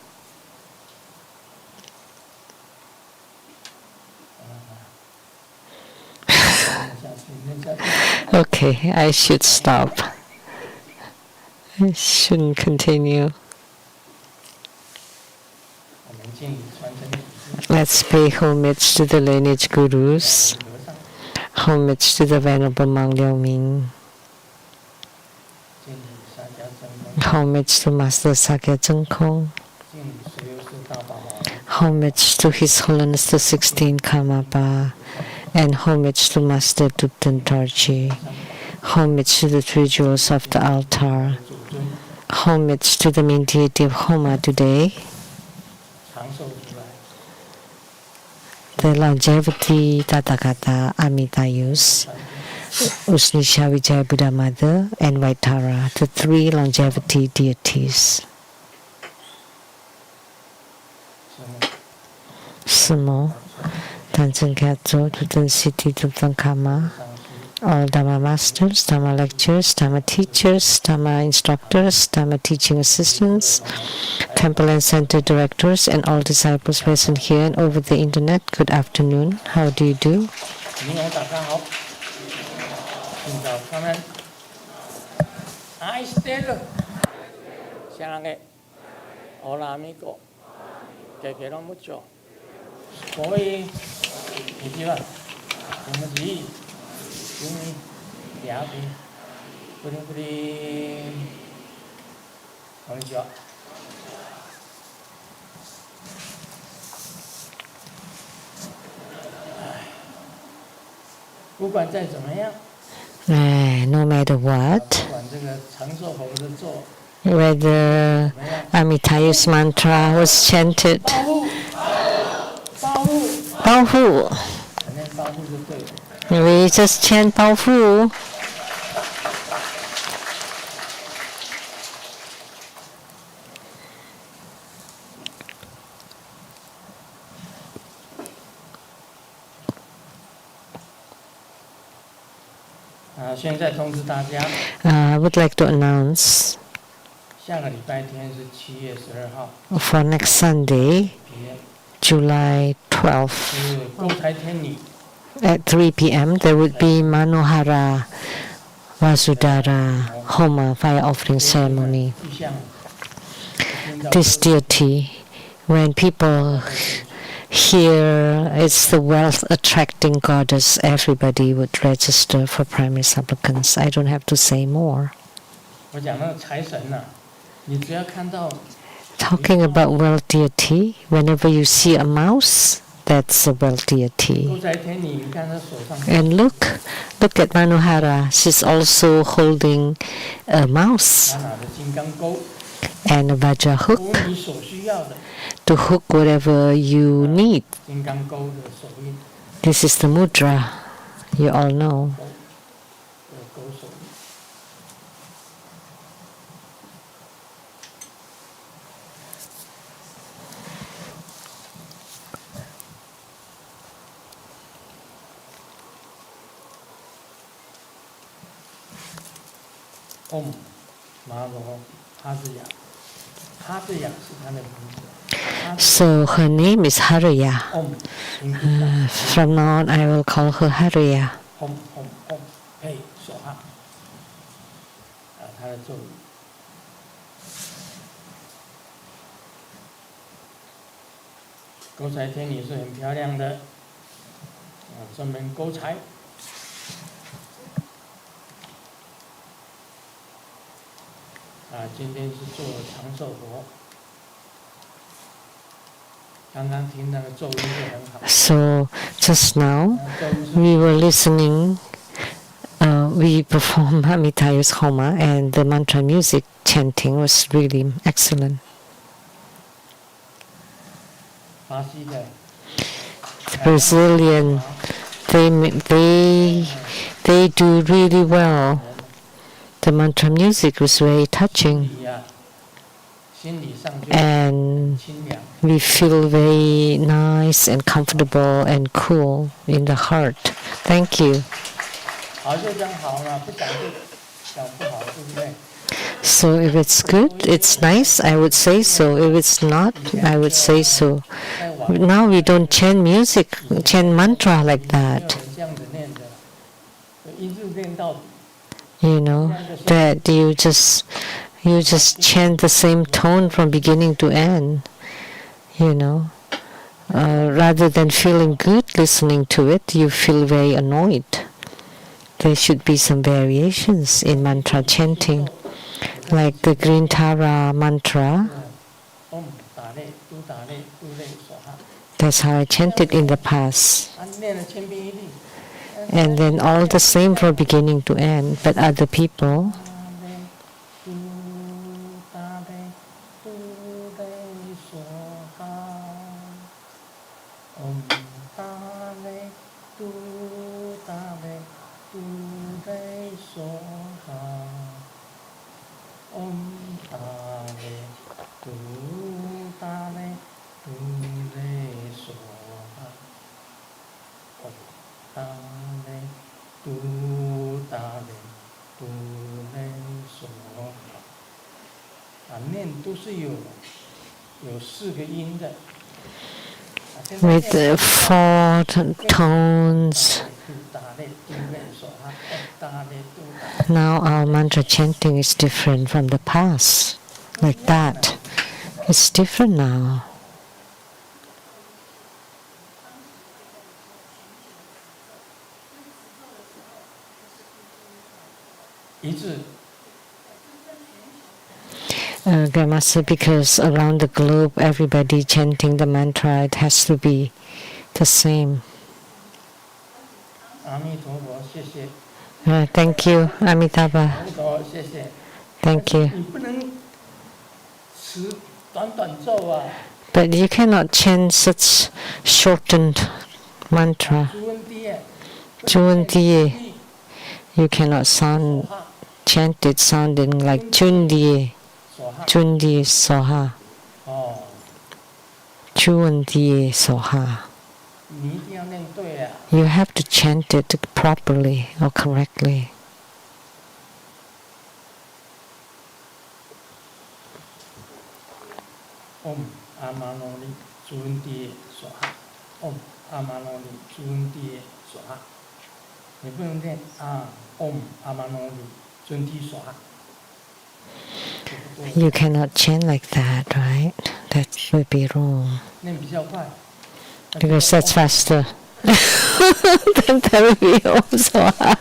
B: Okay, I should stop. I shouldn't continue. Let's pay homage to the lineage gurus. Homage to the Venerable Monk Liao Ming. Homage to Master Sakya Cheng Kong. Homage to His Holiness the 16th Karmapa. And homage to Master Dupten Dorji. Homage to the three jewels of the altar. Homage to the main deity of Homa today. The longevity Tathagata Amitayus, Usnisha Vijaya Buddha Mother, and Vaitara, the three longevity deities. Sumo, Tanzan Kyato, Tutan City, Tutan Kama, all Dhamma masters, Dhamma lecturers, Dhamma teachers, Dhamma instructors, Dhamma teaching assistants, temple and center directors, and all disciples present here and over the internet. Good afternoon. How do you do? No matter what, whether Amitayus mantra was chanted, Baohu. We just chant Baohu. I would like to announce for next Sunday, July 12th, at 3 p.m. there would be Manohara Vasudhara Homa fire offering ceremony. This deity, when people hear it's the wealth attracting goddess, everybody would register for primary supplicants. I don't have to say more. Talking about wealth deity, whenever you see a mouse, that's a wealth deity. And look at Manohara. She's also holding a mouse and a vajra hook to hook whatever you need. This is the mudra, you all know. So her name is Haraya. From now on I will call her Haraya.
I: 今天是做长寿佛。刚刚听那个咒音就很好。
B: So just now we were listening. We performed Amitayus Homa, and the mantra music chanting was really excellent.
I: 巴西的
B: Brazilian, they do really well. The mantra music was very touching,
I: 心理上就
B: and
I: 清凉。
B: we feel very nice and comfortable and cool in the heart. Thank you.
I: 好就讲好嘛，不讲就讲不好，对不对？
B: So if it's good, it's nice, I would say so. If it's not, I would say so. Now we don't chant music, chant mantra like
I: 没有
B: that.
I: 人这样子念的，一直念到底。
B: You know, that you just chant the same tone from beginning to end. You know, rather than feeling good listening to it, you feel very annoyed. There should be some variations in mantra chanting, like the Green Tara mantra.
I: 打内都打内都内所哈，
B: That's how I chanted in the past.
I: 念了千篇一律。
B: And then all the same from beginning to end. But other people,
I: 都打内都内所哈，打内都打内都内所哈，打内都打内都内所哈。 大内都大内都内所好，念都是有4个音的。
B: with the 4 tones. Now our mantra chanting is different from the past. Like that. It's different now.
I: 一致。
B: Grandmaster, because around the globe everybody chanting the mantra, it has to be the same.
I: 阿弥陀佛，谢谢。
B: Thank you, Amitabha.
I: 阿弥陀佛，谢谢。
B: Thank you.
I: 你不能持短咒啊。
B: But you cannot chant such shortened mantra.
I: 朱恩爹。
B: Chundiye. You cannot chant it sounding like Chundiye. Chundiye Soha.
I: 哦。
B: Chundiye Soha.
I: 你一定要念对啊。
B: You have to chant it properly or correctly.
I: Om Amanoni Chundiye Soha. Om Amanoni Chundiye Soha. 你不能念啊 Om Amanoni Chundiye Soha.
B: You cannot chant like that, right? That would be wrong.
I: 念比较快。
B: Because that's faster. Then that would be also hard.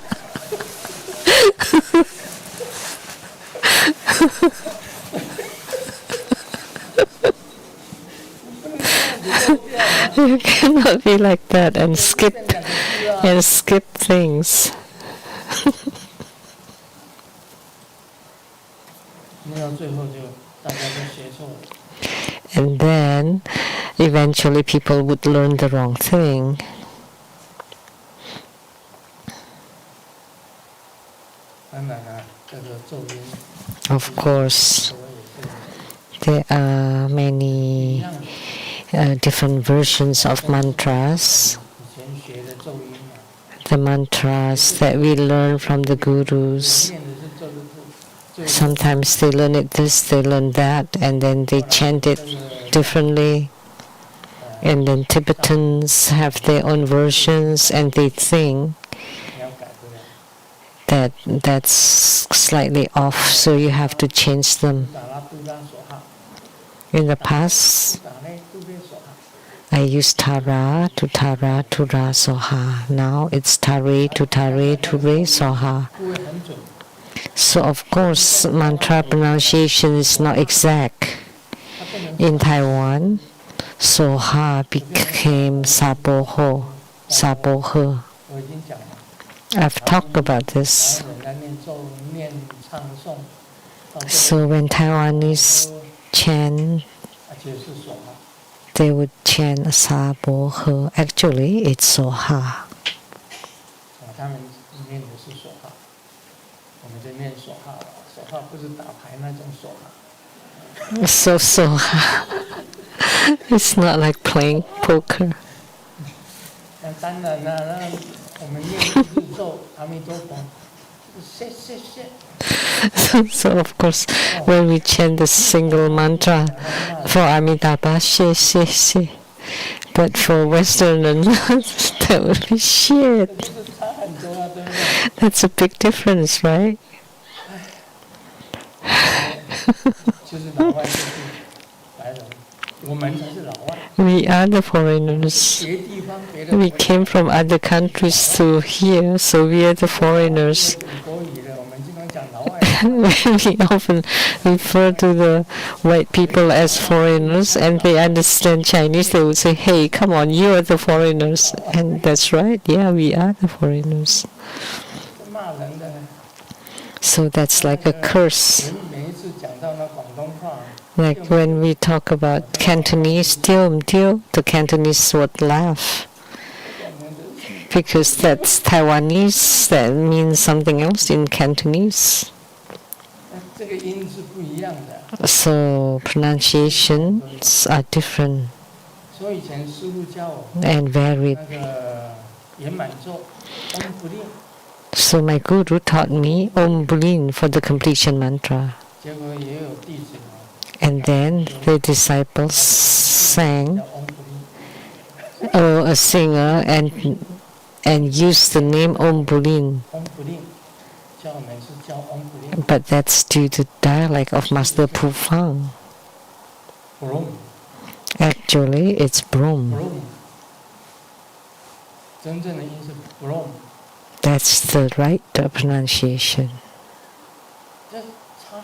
B: You cannot be like that and skip things.
I: 念到最后就大家都学错了。
B: And then eventually people would learn the wrong thing.
I: 当然了，这个咒音。
B: Of course, there are many different versions of mantras.
I: 以前学的咒音啊。
B: The mantras that we learn from the gurus.
I: 念的是咒字。
B: Sometimes they learn it this, they learn that, and then they chant it differently. And then Tibetans have their own versions, and they think that that's slightly off, so you have to change them. In the past, I used Tara to Ra Soha. Now it's Tare to Re Soha. So of course, mantra pronunciation is not exact. In Taiwan, Soha became Saboho, Sabohe.
I: 我已经讲了。
B: I've talked about this.
I: 人在念咒、念唱诵，到最后
B: So when Taiwanese chant,
I: 其实是所哈。
B: they would chant Sabohe. Actually, it's Soha.
I: 他们念的是所哈，我们就念所哈了。所哈不是打牌那种所哈。
B: So Soha. It's not like playing poker.
I: 那当然了，那我们念日咒阿弥陀佛，谢谢谢。
B: So of course, when we chant the single mantra for Amitabha, she, she, she. But for Westerners, that would be shit. That's a big difference, right?
I: 就是老外就是白人，我们才是老外。
B: We are the foreigners.
I: 别地方别的
B: We came from other countries to here, so we are the foreigners.
I: 国语的，我们经常讲老外。
B: We often refer to the white people as foreigners, and they understand Chinese. They would say, "Hey, come on, you are the foreigners," and that's right. Yeah, we are the foreigners.
I: 骂人的。
B: So that's like a curse.
I: 每一次讲到那广东话。
B: Like when we talk about Cantonese, the Cantonese would laugh. Because that's Taiwanese, that means something else in Cantonese.
I: 这个音是不一样的。
B: So pronunciations are different
I: 所以以前师父教我
B: and varied.
I: 那个圆满咒，嗡不令。
B: So my guru taught me Om Bulin for the completion mantra.
I: 结果也有弟子。
B: And then the disciples sang,
I: 叫嗡不令。
B: a singer, and used the name Om Bulin.
I: 嗡不令，叫我们是叫嗡不令。
B: But that's due to dialect of Master Pufang.
I: Brom.
B: Actually, it's Brom.
I: Brom. 真正的音是 Brom.
B: That's the right pronunciation.
I: 这差。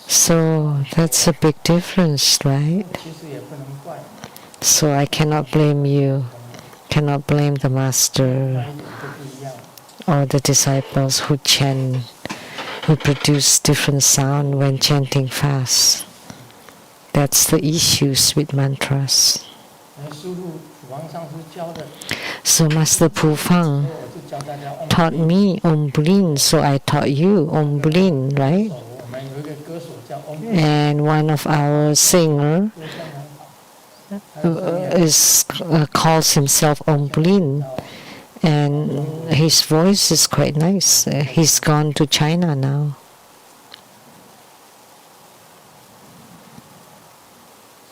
B: So that's a big difference, right?
I: 其实也不能怪。
B: So I cannot blame you, cannot blame the master
I: 一点就不一样。
B: or the disciples who chant, who produce different sound when chanting fast. That's the issues with mantras.
I: 师父普方上师教的，
B: So Master Pufang
I: 我就教大家嗡
B: taught me Om Bulin, so I taught you Om Bulin, right?
I: 我们有一个歌手叫嗡，
B: And one of our singer
I: 歌唱很好。
B: calls himself Om Bulin, and his voice is quite nice. He's gone to China now.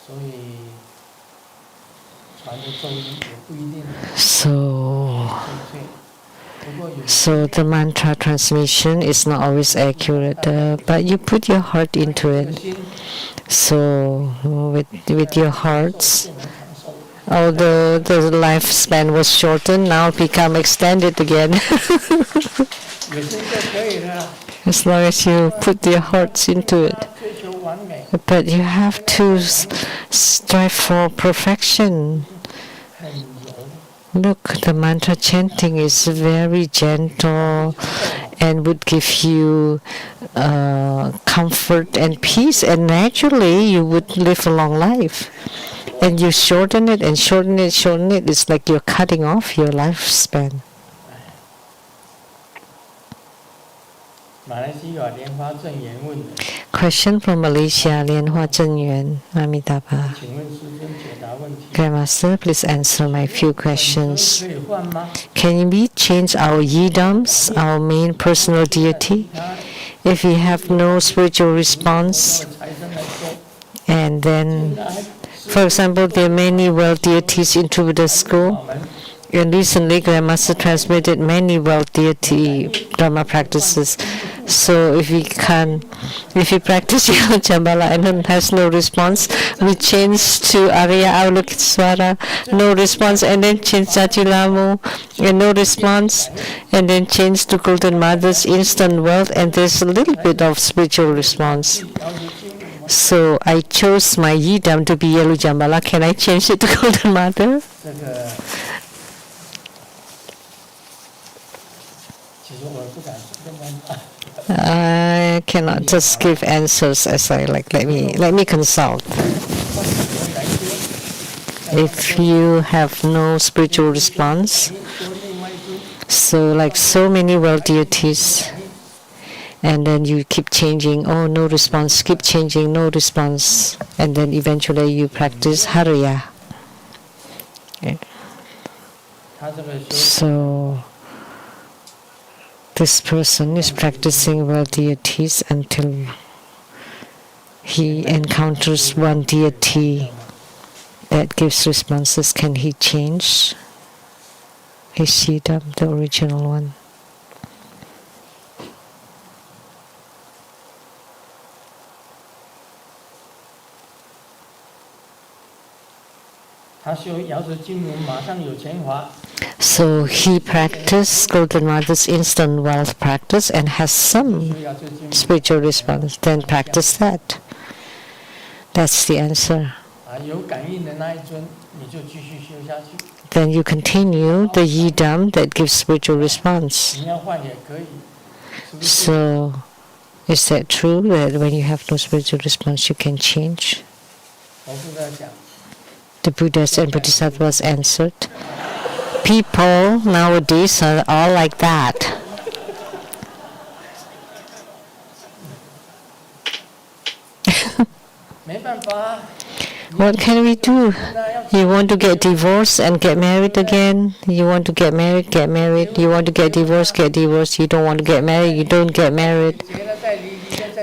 I: 所以传的咒语也不一定
B: So
I: 正确。不过有
B: So the mantra transmission is not always accurate, but you put your heart into it.
I: 心
B: So with your hearts, although the lifespan was shortened, now become extended again.
I: 有心就可以了。
B: As long as you put your hearts into it.
I: 追求完美，
B: But you have to strive for perfection.
I: 很柔。
B: Look, the mantra chanting is very gentle and would give you comfort and peace, and naturally you would live a long life. And you shorten it and shorten it, shorten it. It's like you're cutting off your lifespan.
I: 马来西亚莲花正言问的，
B: Question from Malaysia, Lian Zheng Yuan, Amitabha.
I: 请问师尊解答问题。
B: Grandmaster, please answer my few
I: 可
B: questions.
I: 以换吗？
B: Can we change our yidams, our main personal deity,
I: 他
B: if we have no spiritual response?
I: 财神来说，
B: And then,
I: 来
B: for example, there are many world deities in Buddha school.
I: 我们
B: And recently, Grandmaster transmitted many world deity Dharma practices. So if we practice Yellow Jambala and then has no response, we change to Arya Avalokitesvara, no response, and then change Jatilamu, and no response, and then change to Golden Mother's instant wealth, and there's a little bit of spiritual response. So I chose my Yidam to be Yellow Jambala. Can I change it to Golden Mother? I cannot just give answers as I like. Let me consult. If you have no spiritual response, so like so many world deities, and then you keep changing, oh, no response, keep changing, no response, and then eventually you practice Hariya. Okay. So this person is practicing world deities until he encounters one deity that gives responses. Can he change his Yidam, the original one? So he practiced Golden Mother's instant wealth practice and has some spiritual response. Then practice that. That's the answer. Then you continue the Yidam that gives spiritual response. So is that true that when you have no spiritual response you can change? The Buddhas and Bodhisattvas answered, people nowadays are all like that. What can we do? You want to get divorced and get married again? You want to get married, get married. You want to get divorced, get divorced. You don't want to get married, you don't get married.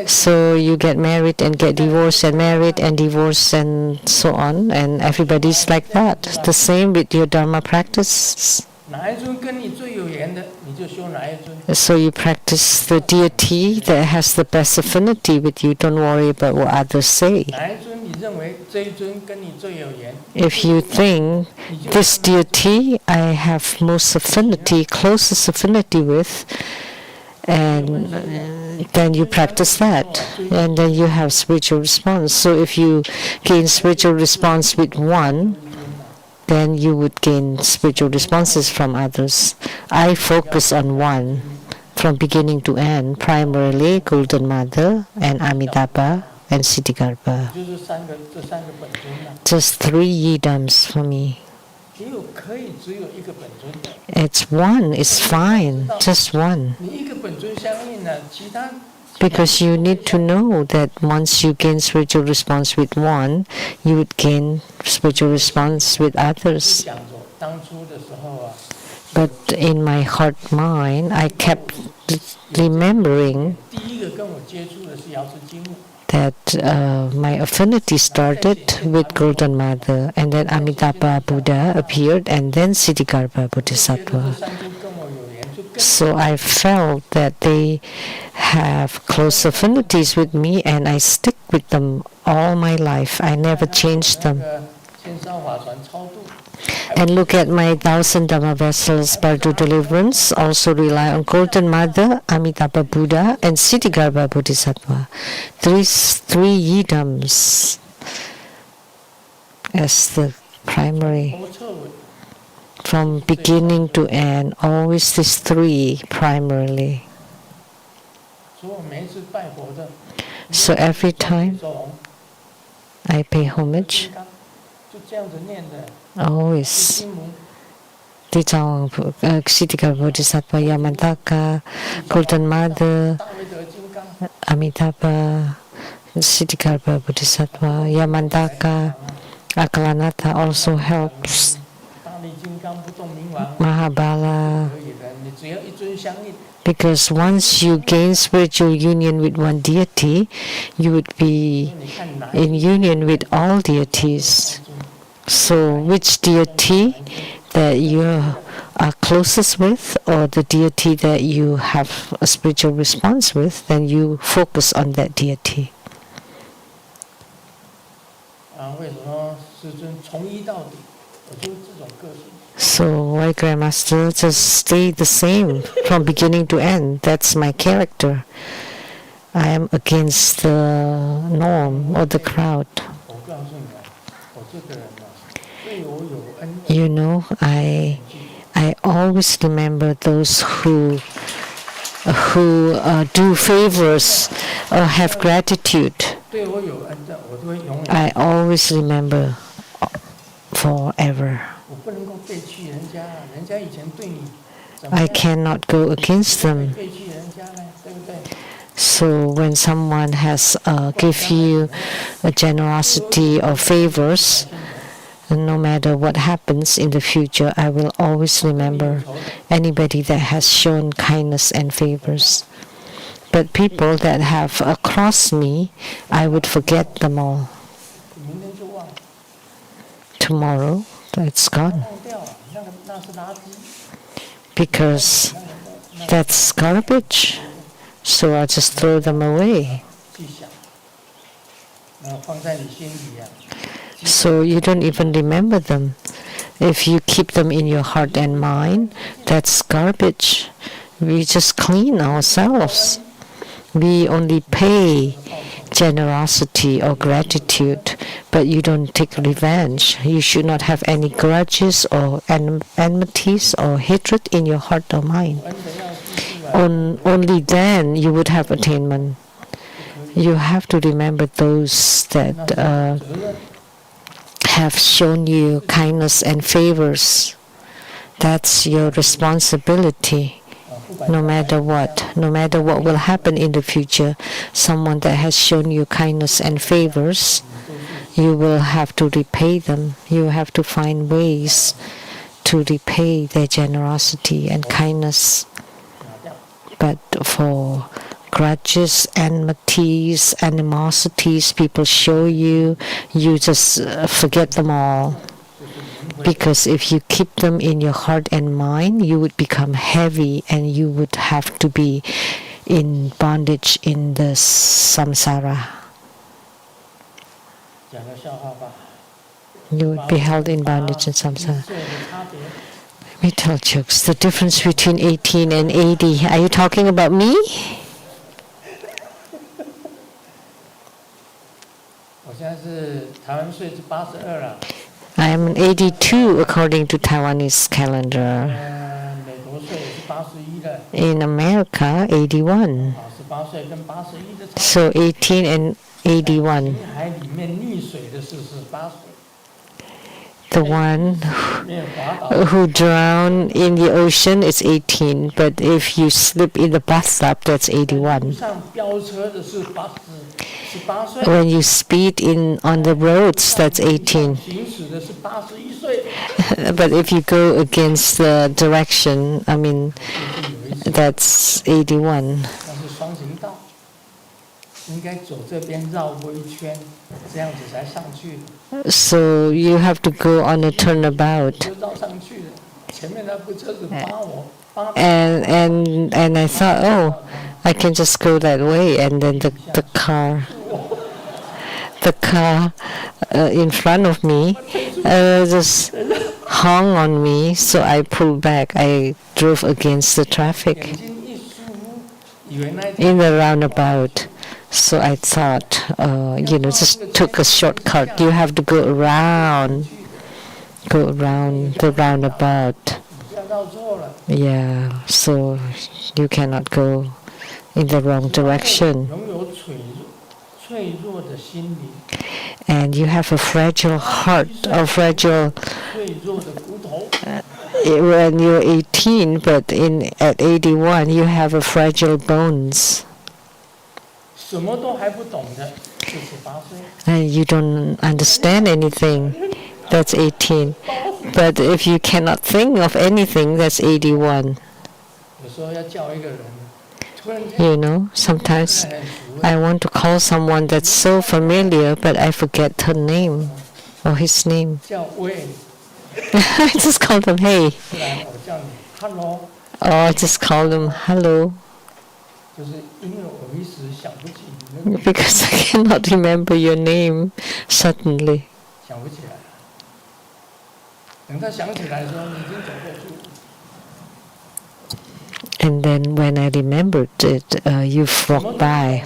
B: So you get married and get divorced and married and divorced and so on. And everybody's like that. The same with your Dharma practice. So you practice the deity that has the best affinity with you. Don't worry about what others say. If you think this deity I have most affinity, closest affinity with, and then you practice that, and then you have spiritual response. So if you gain spiritual response with one, then you would gain spiritual responses from others. I focus on one from beginning to end, primarily Golden Mother and Amitabha and Siddhigarbha. Just 3 Yidams for me. It's one, it's fine, just one. Because you need to know that once you gain spiritual response with one, you would gain spiritual response with others. But in my heart mind, I kept remembering that my affinity started with Golden Mother, and then Amitabha Buddha appeared, and then Siddhigarbha Bodhisattva. So I felt that they have close affinities with me, and I stick with them all my life. I never changed them. And look at my 1,000 Dhamma vessels Bardo deliverance, also rely on Golden Mother, Amitabha Buddha, and Siddhigarbha Bodhisattva. 3 Yidams as the primary. From beginning to end, always these 3 primarily. So every time I pay homage, always Siddhigarbha Bodhisattva, Yamantaka, Golden Mother, Amitabha, Siddhigarbha Bodhisattva, Yamantaka, Akalanatha also helps. Mahabala. Because once you gain spiritual union with one deity, you would be in union with all deities. So which deity that you are closest with, or the deity that you have a spiritual response with, then you focus on that deity.
I: 为什么师尊从一到底？我就是这种个性。
B: So why Grandmaster just stay the same from beginning to end? That's my character. I am against the norm or the crowd. You know, I always remember those who do favors or have gratitude. I always remember forever. I cannot go against them. So when someone has give you a generosity or favors, no matter what happens in the future, I will always remember anybody that has shown kindness and favors. But people that have crossed me, I would forget them all. Tomorrow, it's gone. Because that's garbage. So I'll just throw them away. So you don't even remember them. If you keep them in your heart and mind, that's garbage. We just clean ourselves. We only pay generosity or gratitude, but you don't take revenge. You should not have any grudges or enmities or hatred in your heart or mind. Only then you would have attainment. You have to remember those that have shown you kindness and favors. That's your responsibility. No matter what will happen in the future, someone that has shown you kindness and favors, you will have to repay them. You have to find ways to repay their generosity and kindness. But for grudges, enmities, animosities people show you, you just forget them all. Because if you keep them in your heart and mind, you would become heavy and you would have to be in bondage in the samsara. You would be held in bondage in samsara. Let me tell jokes. The difference between 18 and 80. Are you talking about me? I am 82 according to Taiwanese calendar. In America, 81. So 18 and 81. The one who drowned in the ocean is 18, but if you slip in the bathtub, that's 81. When you speed on the roads, that's 18. But if you go against the direction, that's 81. So you have to go on a turnabout. And I thought, oh, I can just go that way, and then the car in front of me just hung on me, so I pulled back. I drove against the traffic in the roundabout. So I thought, just took a shortcut. You have to go around the roundabout. Yeah, so you cannot go in the wrong direction. And you have a fragile heart, when you're 18, but at 81 you have a fragile bones. And you don't understand anything, that's 18. But if you cannot think of anything, that's 81. Sometimes I want to call someone that's so familiar, but I forget her name or his name. I just call them hey,
I: 不然我叫你 hello，
B: or I just call them hello
I: 就是因为我一时想不起你那个
B: because I cannot remember your name suddenly.
I: 想不起来了。等他想起来的时候，你已经走过去。
B: And then when I remembered it, you've walked by.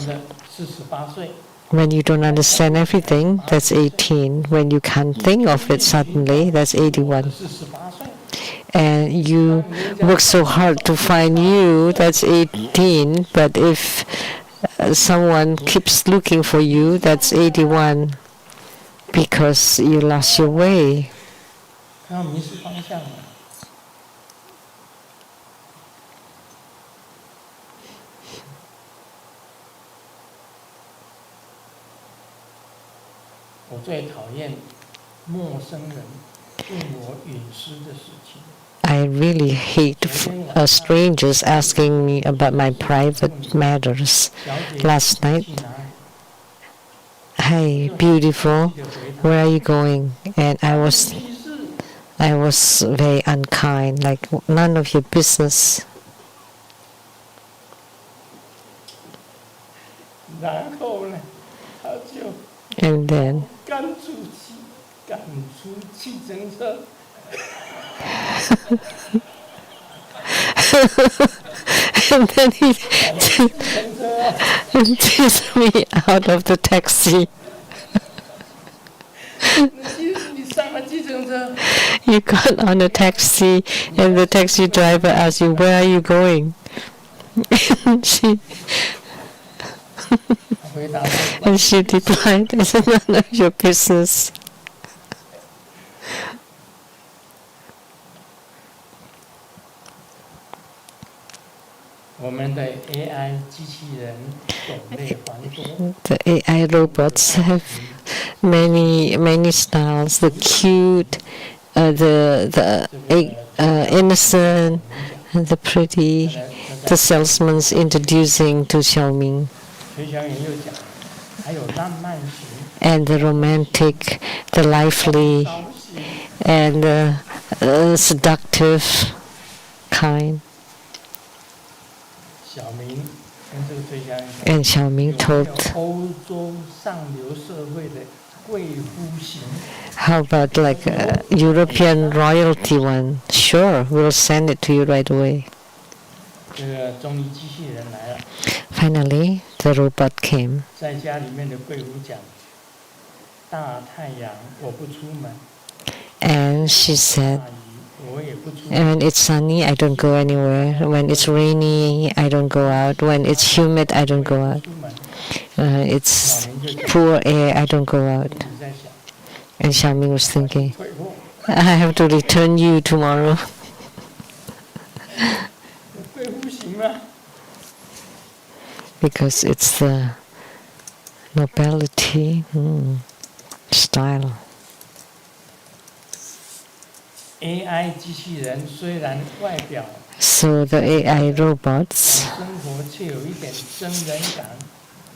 I: 是18岁。
B: When you don't understand everything, that's 18. When you can't think of it suddenly, that's 81.
I: 是18岁。
B: And you work so hard to find you, that's 18. But if someone keeps looking for you, that's 81. Because you lost your way.
I: 他迷失方向了。 我最讨厌陌生人问我隐私的事情。
B: I really hate strangers asking me about my private matters. Last night, "Hi, beautiful, where are you going?" And I was very unkind, like none of your business.
I: 然后呢，他就
B: And then
I: 赶出计程车。
B: and then he chased me out of the taxi.
I: 你上了计程车，
B: You got on a taxi, and the taxi driver asked you, "Where are you going?" And she replied, "It's none of your business."
I: 我们的 AI 机器人种类繁多。
B: The AI robots have many styles. The cute, the innocent, and the pretty. The salesman's introducing to Xiaoming.
I: 推销员又讲，还有浪漫型。
B: And the romantic, the lively, and the seductive kind.
I: 小明跟这个推销员
B: And Xiaoming told,
I: 欧洲上流社会的贵妇型。
B: "How about like a European royalty one?" "Sure, we'll send it to you right away."
I: 这个中医机器人来了，
B: Finally, the robot came.
I: 在家里面的贵妇讲：“大太阳我不出门，
B: And she said,
I: 大雨我也不出门。
B: "When it's sunny, I don't go anywhere. When it's rainy, I don't go out. When it's humid, I don't go out.
I: 出门。
B: It's poor air, I don't go out."
I: 你在想，
B: And Xiaoming was thinking,
I: 退货，
B: "I have to return you tomorrow."
I: 贵妇型吗？
B: Because it's the nobility style.
I: AI 机器人虽然外表
B: So the AI robots
I: 生活却有一点真人感，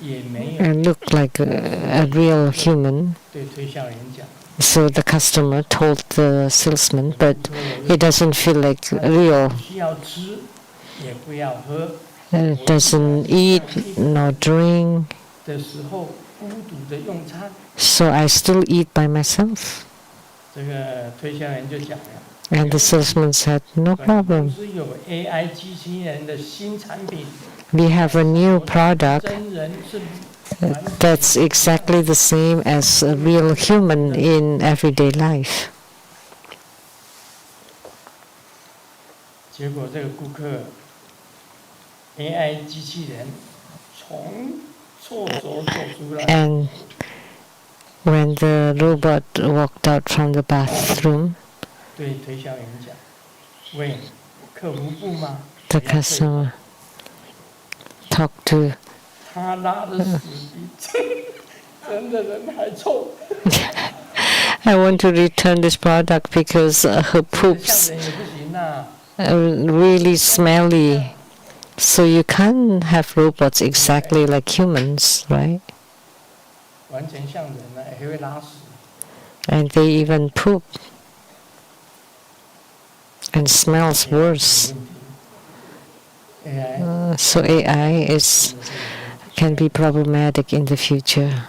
I: 也没有
B: look like a real human.
I: 对推销员讲，
B: So the customer told the salesman, but it doesn't feel like real.
I: 需要吃，也不要喝
B: It doesn't eat nor drink.
I: 的时候，孤独的用餐。
B: So I still eat by myself.
I: 这个推销员就讲了。
B: And the salesman said, "No
I: 公
B: problem.
I: 司有 AI 机器人的新产品，
B: We have a new product
I: 真人是
B: that's exactly the same as a real human in everyday life."
I: 结果这个顾客 AI 机器人从厕所走出来，
B: And when the robot walked out from the bathroom,
I: 对推销员讲：“喂，客服部吗？”
B: the customer talked to
I: 他拉的屎比真的人还臭，
B: I want to return this product because her
I: 像
B: poops
I: 人也不行呐、
B: are really smelly. So you can't have robots exactly like humans, right?
I: 完全像人啊，还会拉屎。
B: And they even poop. and smells worse. So AI can be problematic in the future.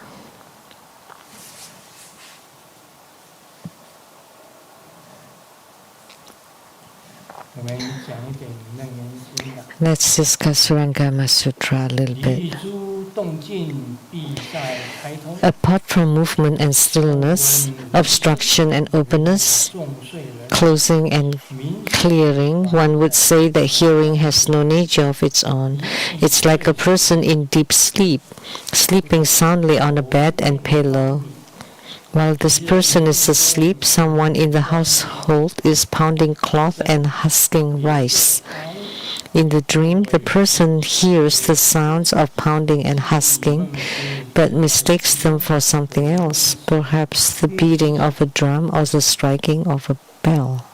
B: Let's discuss Surangama Sutra a little bit. Apart from movement and stillness, obstruction and openness, closing and clearing, one would say that hearing has no nature of its own. It's like a person in deep sleep, sleeping soundly on a bed and pillow. While this person is asleep, someone in the household is pounding cloth and husking rice. In the dream, the person hears the sounds of pounding and husking, but mistakes them for something else, perhaps the beating of a drum or the striking of a bell.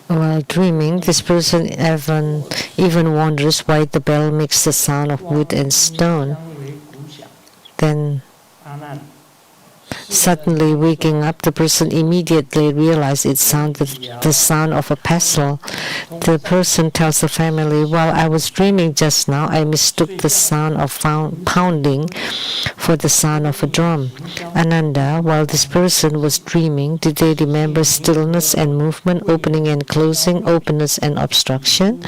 B: While dreaming, this person even wonders why the bell makes the sound of wood and stone. Then, suddenly waking up, the person immediately realizes it sounded the sound of a pestle. The person tells the family, "While I was dreaming just now, I mistook the sound of pounding for the sound of a drum." Ananda, while this person was dreaming, did they remember stillness and movement, opening and closing, openness and obstruction?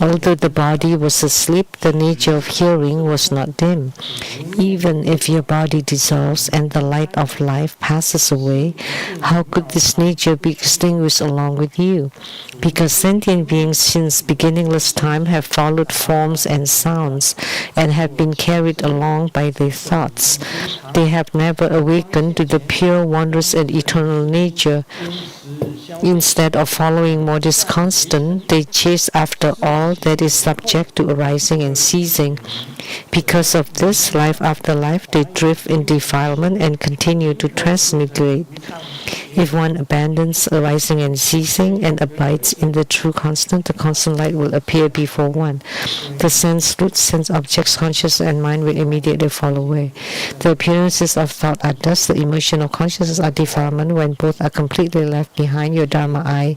B: Although the body was asleep, the nature of hearing was not dim. Even if your body dissolves and the light of life passes away, how could this nature be extinguished along with you? Because sentient beings since beginningless time have followed forms and sounds and have been carried along by their thoughts. They have never awakened to the pure, wondrous, and eternal nature. Instead of following what is constant, they chase after all that is subject to arising and ceasing. Because of this, life after life, they drift in defilement and continue to transmigrate. If one abandons arising and ceasing and abides in the true constant, the constant light will appear before one. The sense roots, sense objects, consciousness, and mind will immediately fall away. The appearances of thought are dust, the emotion of consciousness are defilement. When both are completely left behind, your Dharma eye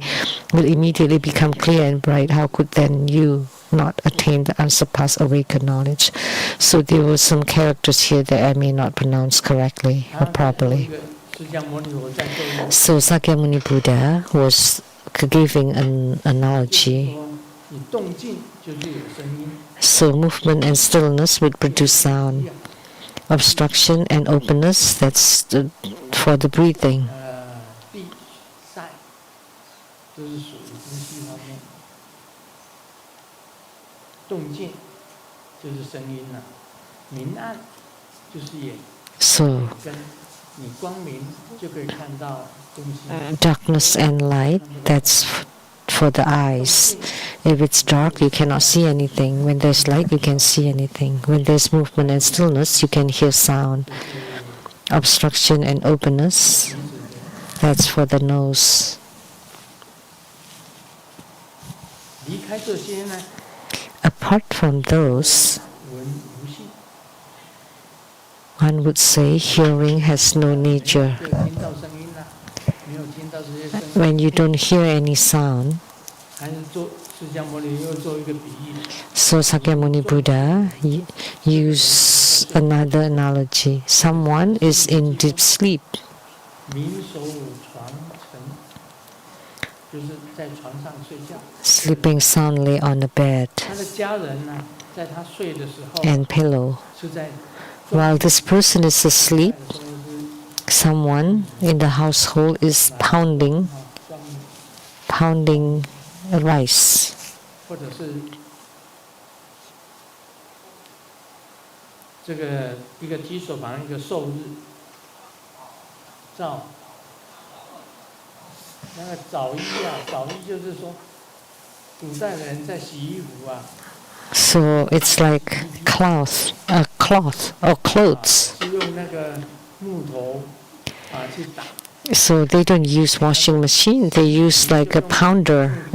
B: will immediately become clear and bright. How could then you not attain the unsurpassed awakened knowledge? So there were some characters here that I may not pronounce correctly or properly. So Sakyamuni Buddha was giving an analogy. So movement and stillness would produce sound. Obstruction and openness, that's for the breathing. So, darkness and light, that's for the eyes. If it's dark, you cannot see anything. When there's light, you can see anything. When there's movement and stillness, you can hear sound. Obstruction and openness, that's for the nose. Apart from those, one would say hearing has no nature. When you don't hear any sound, so Sakyamuni Buddha used another analogy. Someone is in deep sleep. Sleeping soundly on a bed and pillow. While this person is asleep, someone in the household is pounding rice. So it's like cloth or clothes. So they don't use washing machine. They use like a pounder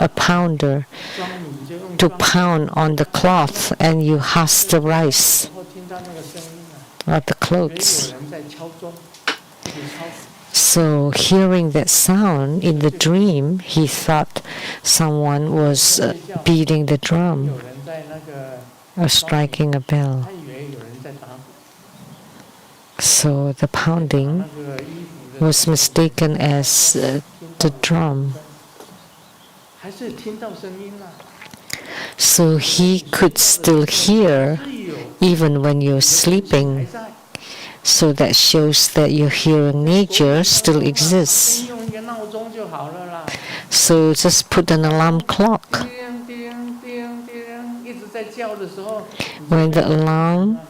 B: to pound on the cloth, and you husk the rice. of the clothes. So hearing that sound in the dream, he thought someone was beating the drum or striking a bell. So the pounding was mistaken as the drum. So he could still hear even when you're sleeping. So that shows that your hearing nature still exists. So just put an alarm clock. When the alarm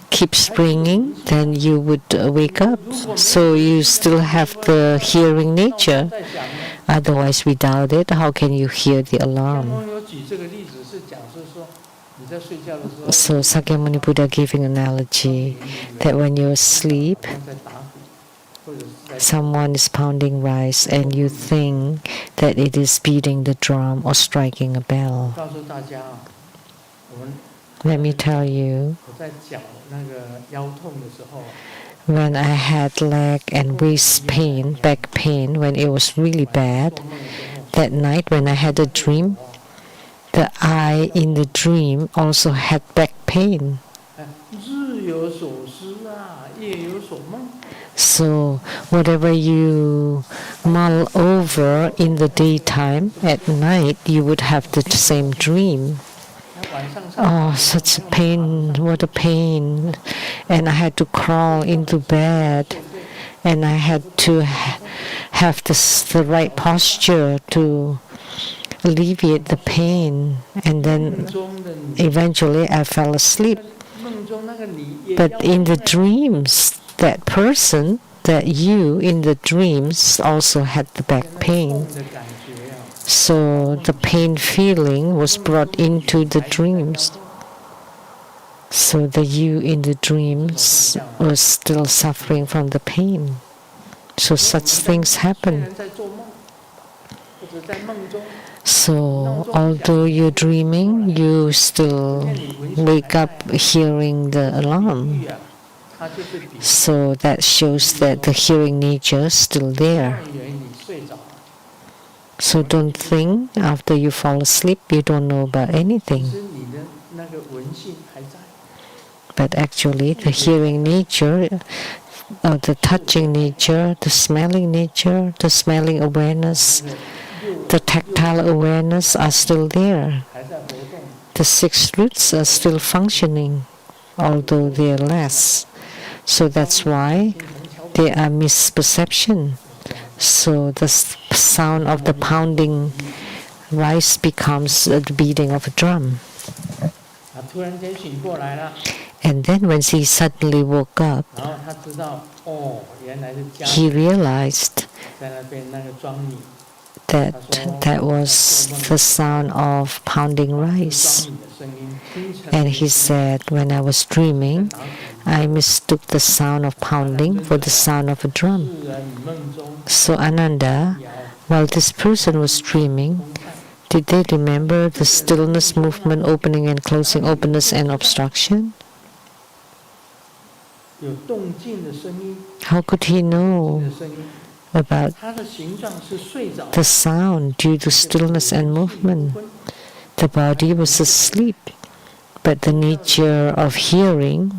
B: keeps ringing, then you would wake up. So you still have the hearing nature. Otherwise, without it, how can you hear the alarm? So Sakyamuni Buddha giving an analogy that when you're asleep, someone is pounding rice and you think that it is beating the drum or striking a bell. Let me tell you, when I had leg and waist pain, back pain, when it was really bad, that night when I had a dream, the eye in the dream also had back pain. So whatever you mull over in the daytime, at night you would have the same dream. Oh, such a pain, what a pain. And I had to crawl into bed, and I had to have the right posture to alleviate the pain, and then eventually I fell asleep. But in the dreams, that person, that you in the dreams also had the back pain. So the pain feeling was brought into the dreams. So the you in the dreams was still suffering from the pain. So such things happen. So although you're dreaming, you still wake up hearing the alarm. So that shows that the hearing nature is still there. So don't think after you fall asleep you don't know about anything. But actually the hearing nature, the touching nature, the smelling nature, the smelling awareness, the tactile awareness are still there. The 6 roots are still functioning, although they are less. So that's why they are misperception. So the sound of the pounding rice becomes the beating of a drum. And then when he suddenly woke up, he realized that was the sound of pounding rice. And he said, when I was dreaming, I mistook the sound of pounding for the sound of a drum. So Ananda, while this person was dreaming, did they remember the stillness, movement, opening and closing, openness and obstruction? How could he know about the sound due to stillness and movement? The body was asleep, but the nature of hearing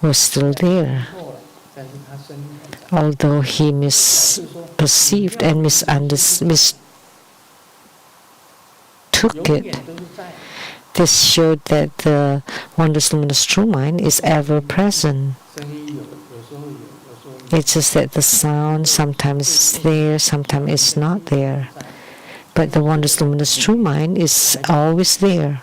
B: was still there. Although he misperceived and mistook it, this showed that the wondrous luminous true mind is ever present. It's just that the sound sometimes is there, sometimes it's not there. But the wondrous luminous true mind is always there.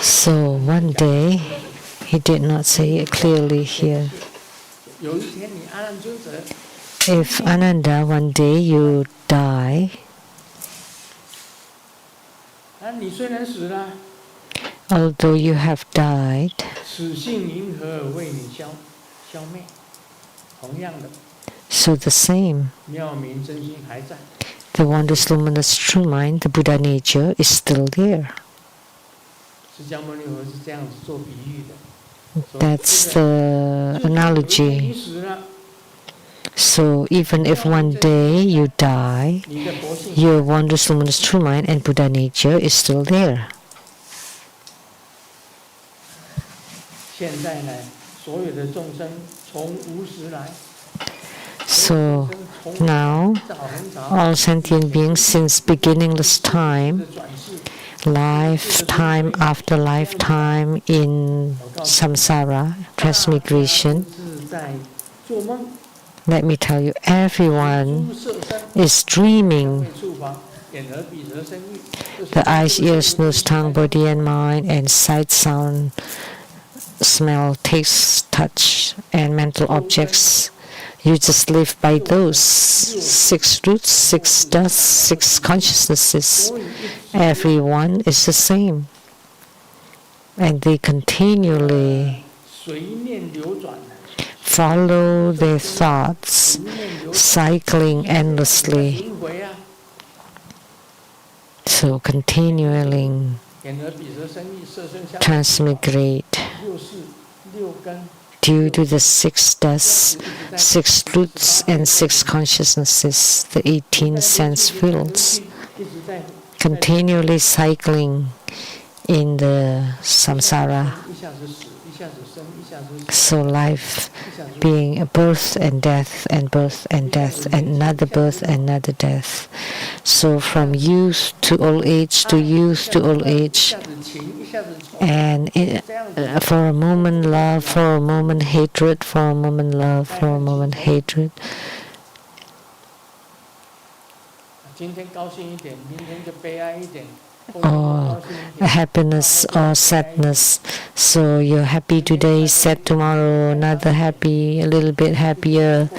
B: So one day, he did not say it clearly here. If Ananda, one day you die, although you have died, so the same, The wondrous, luminous, true mind, the Buddha nature, is still there. That's the analogy. So even if one day you die, your wondrous, luminous, true mind and Buddha nature is still there. So now, all sentient beings since beginningless time, lifetime after lifetime in samsara, transmigration, let me tell you, everyone is dreaming. The eyes, ears, nose, tongue, body and mind, and sight, sound, smell, taste, touch, and mental objects. You just live by those 6 roots, 6 dusts, 6 consciousnesses. Everyone is the same. And they continually follow their thoughts, cycling endlessly. So continually transmigrate due to the 6 dusts, 6 roots, and 6 consciousnesses, the 18 sense fields, continually cycling in the samsara. So life being a birth and death and birth and death and another birth and another death. So from youth to old age to youth to old age, and for a moment love, for a moment hatred, for a moment love, for a moment hatred. Or happiness or sadness. So you're happy today, sad tomorrow, another happy, a little bit happier,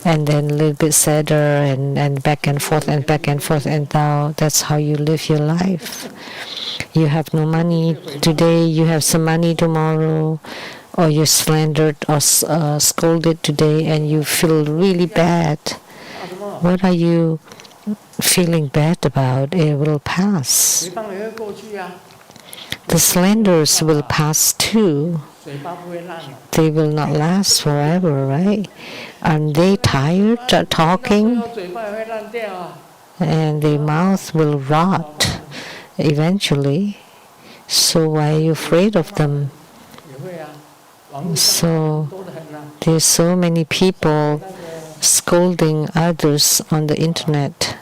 B: and then a little bit sadder, and back and forth and back and forth, and now that's how you live your life. You have no money today, you have some money tomorrow, or you're slandered or scolded today and you feel really bad. What are you feeling bad about? It will pass. The slanders will pass too. They will not last forever, right? Aren't they tired of talking? And their mouth will rot eventually. So why are you afraid of them? So there's so many people scolding others on the internet,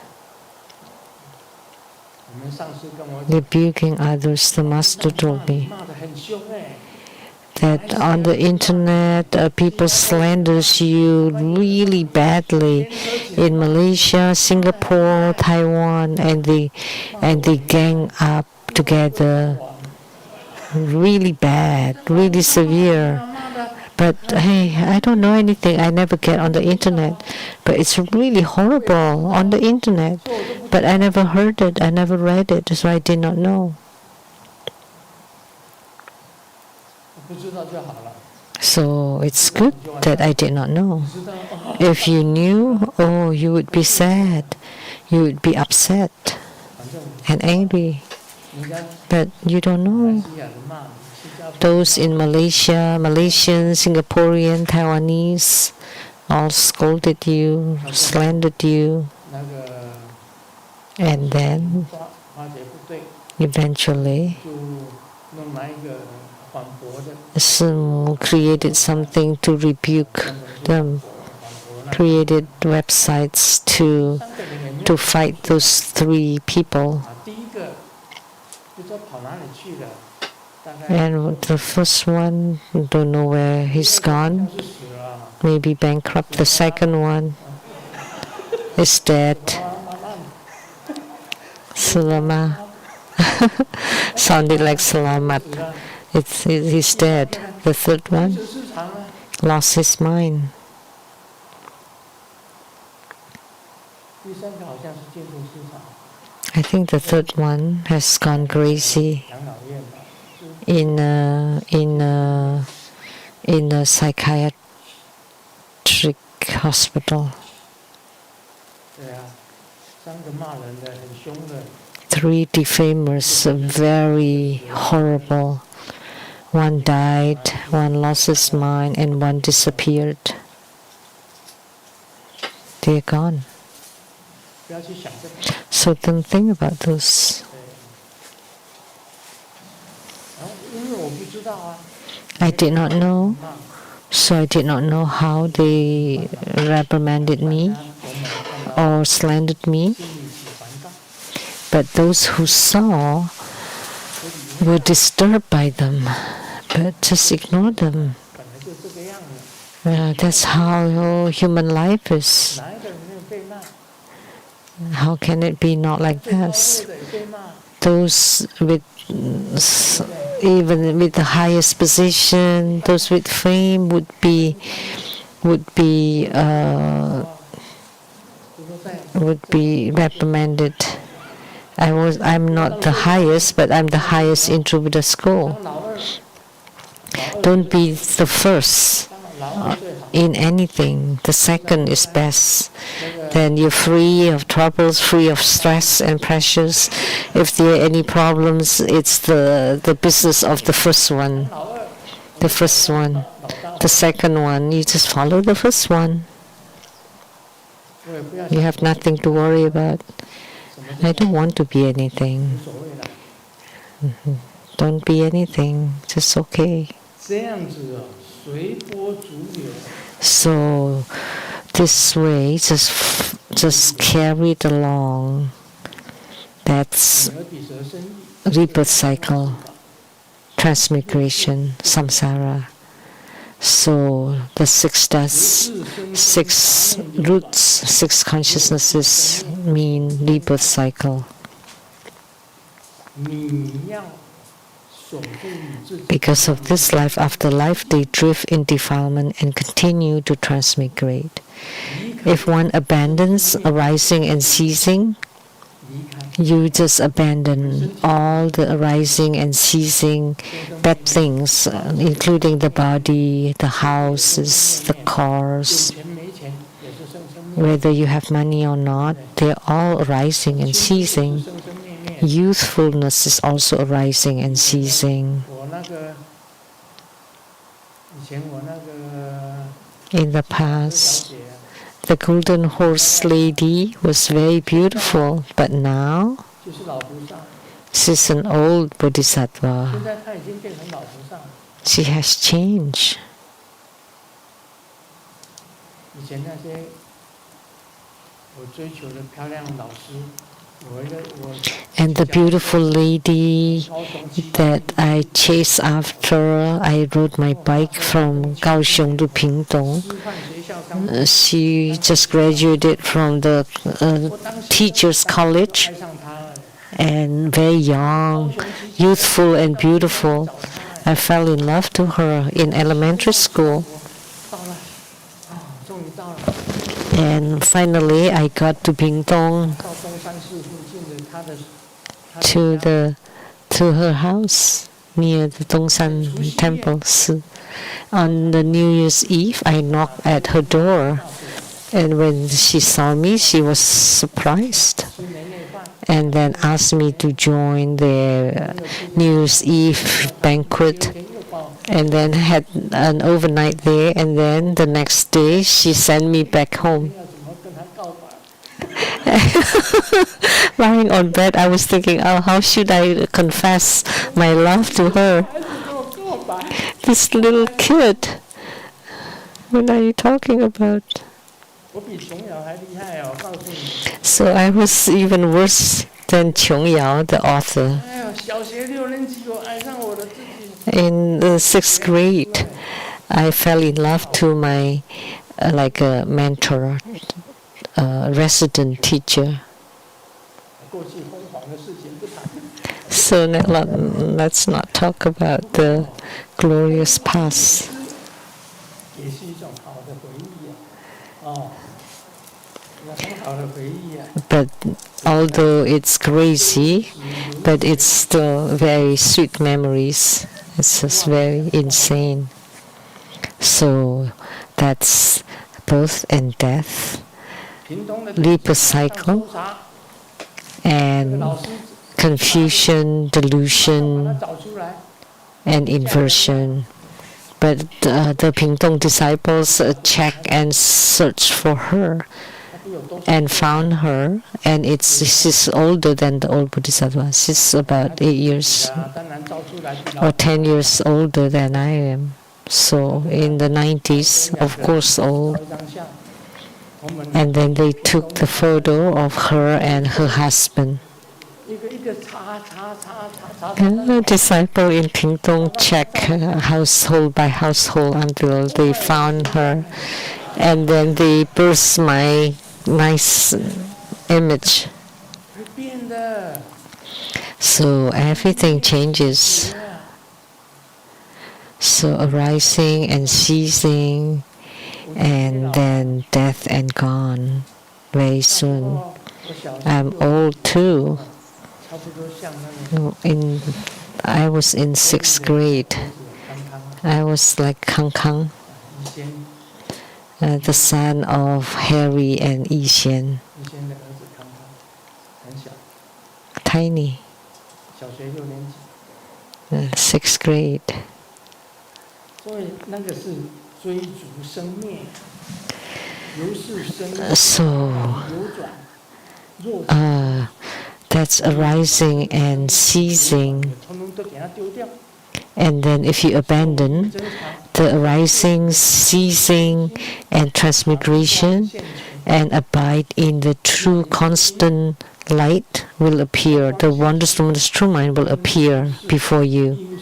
B: rebuking others. The master told me that on the internet people slanders you really badly in Malaysia, Singapore, Taiwan, and they gang up together really bad, really severe. But hey, I don't know anything. I never get on the internet. But it's really horrible on the internet. But I never heard it. I never read it. So I did not know. So it's good that I did not know. If you knew, oh, you would be sad. You would be upset and angry. But you don't know. Those in Malaysia, Malaysian, Singaporean, Taiwanese, all scolded you, slandered you, and then eventually some created something to rebuke them, created websites to fight those 3 people. And the first one, don't know where he's gone, maybe bankrupt. The second one is dead. Selamat. Sounded like Selamat. He's dead. The third one lost his mind. I think the third one has gone crazy in a psychiatric hospital. 3 defamers, very horrible. One died, one lost his mind, and one disappeared. They're gone. So don't think about those. I did not know, so I did not know how they reprimanded me or slandered me. But those who saw were disturbed by them, but just ignore them. That's how human life is. How can it be not like this? Those with, even with the highest position, those with fame would be reprimanded. I'm not the highest, but I'm the highest in Buddha school. Don't be the first in anything. The second is best. Then you're free of troubles, free of stress and pressures. If there are any problems, it's the business of the first one. The first one. The second one, you just follow the first one. You have nothing to worry about. I don't want to be anything. Don't be anything. Just okay. So this way, just carry it along. That's rebirth cycle, transmigration, samsara. So the 6 does, 6 roots, 6 consciousnesses mean rebirth cycle. Because of this life after life, they drift in defilement and continue to transmigrate. If one abandons arising and ceasing, you just abandon all the arising and ceasing bad things, including the body, the houses, the cars. Whether you have money or not, they're all arising and ceasing. Youthfulness is also arising and ceasing. In the past, the golden horse lady was very beautiful, but now she's an old bodhisattva. She has changed. And the beautiful lady that I chased after, I rode my bike from Kaohsiung to Pingtung. She just graduated from the teacher's college and very young, youthful and beautiful. I fell in love to her in elementary school. And finally, I got to Pingtung, to her house near the Dongshan Temple. On the New Year's Eve, I knocked at her door, and when she saw me, she was surprised, and then asked me to join their New Year's Eve banquet, and then had an overnight there, and then the next day she sent me back home. Lying on bed, I was thinking, oh, how should I confess my love to her? This little kid. What are you talking about? So I was even worse than Qiong Yao, the author. In the 6th grade, I fell in love to my like a mentor, resident teacher. So let's not talk about the glorious past. But although it's crazy, but it's still very sweet memories. It's just very insane. So that's birth and death, rebirth cycle, and confusion, delusion, and inversion. But the Pingtong disciples checked and searched for her and found her, and she's older than the old Bodhisattva. She's about 8 years or 10 years older than I am. So in the 90s, of course, old. And then they took the photo of her and her husband. And the disciple in Pingtong checked household by household until they found her. And then they burst my nice image. So everything changes. So arising and ceasing, and then death and gone very soon. I'm old too. I was in 6th grade. I was like Kang Kang, the son of Harry and Yi Xian. Tiny. 6th grade. So that's arising and ceasing. And then if you abandon the arising, ceasing, and transmigration, and abide in the true constant light will appear, the wondrous luminous true mind will appear before you.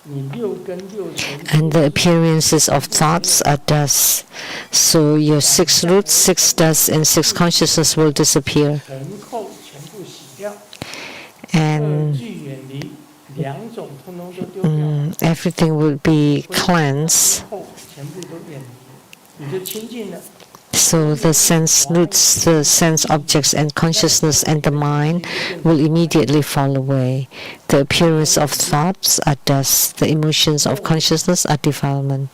B: And the appearances of thoughts are dust. So your 6 roots, 6 dust, and 6 consciousness will disappear. And everything will be cleansed. So the sense roots, the sense objects and consciousness and the mind will immediately fall away. The appearance of thoughts are dust. The emotions of consciousness are defilement.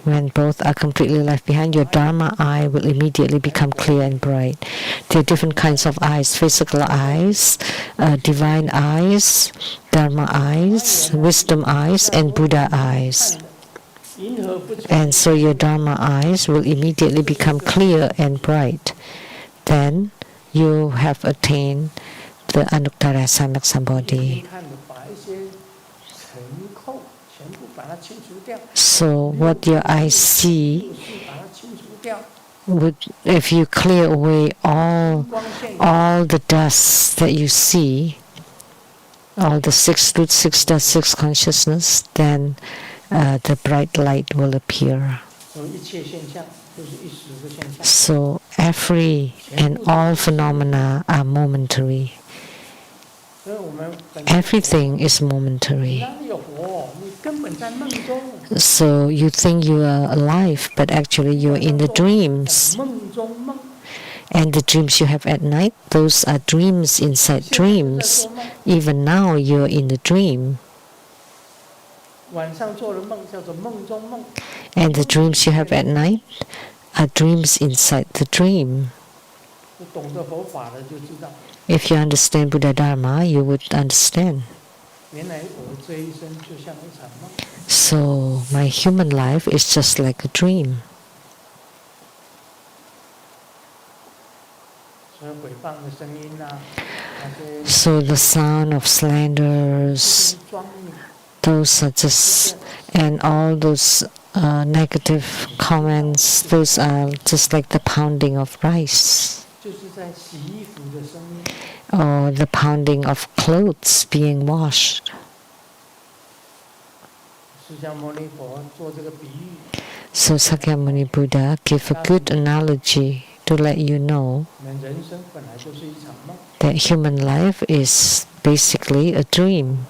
B: When both are completely left behind, your Dharma eye will immediately become clear and bright. There are different kinds of eyes: physical eyes, divine eyes, Dharma eyes, wisdom eyes, and Buddha eyes. And so your Dharma eyes will immediately become clear and bright. Then you have attained the Anuttara Samyak Sambodhi. So what your eyes see, if you clear away all the dust that you see, all the 6 roots, 6 dust, 6 consciousness, then the bright light will appear. So every and all phenomena are momentary. Everything is momentary. So you think you are alive, but actually you are in the dreams. And the dreams you have at night, those are dreams inside dreams. Even now you are in the dream. And the dreams you have at night are dreams inside the dream. If you understand Buddha Dharma, you would understand. So my human life is just like a dream. So the sound of slanders, those are just, and all those negative comments, those are just like the pounding of rice, or the pounding of clothes being washed. So Sakyamuni Buddha gave a good analogy to let you know that human life is basically a dream.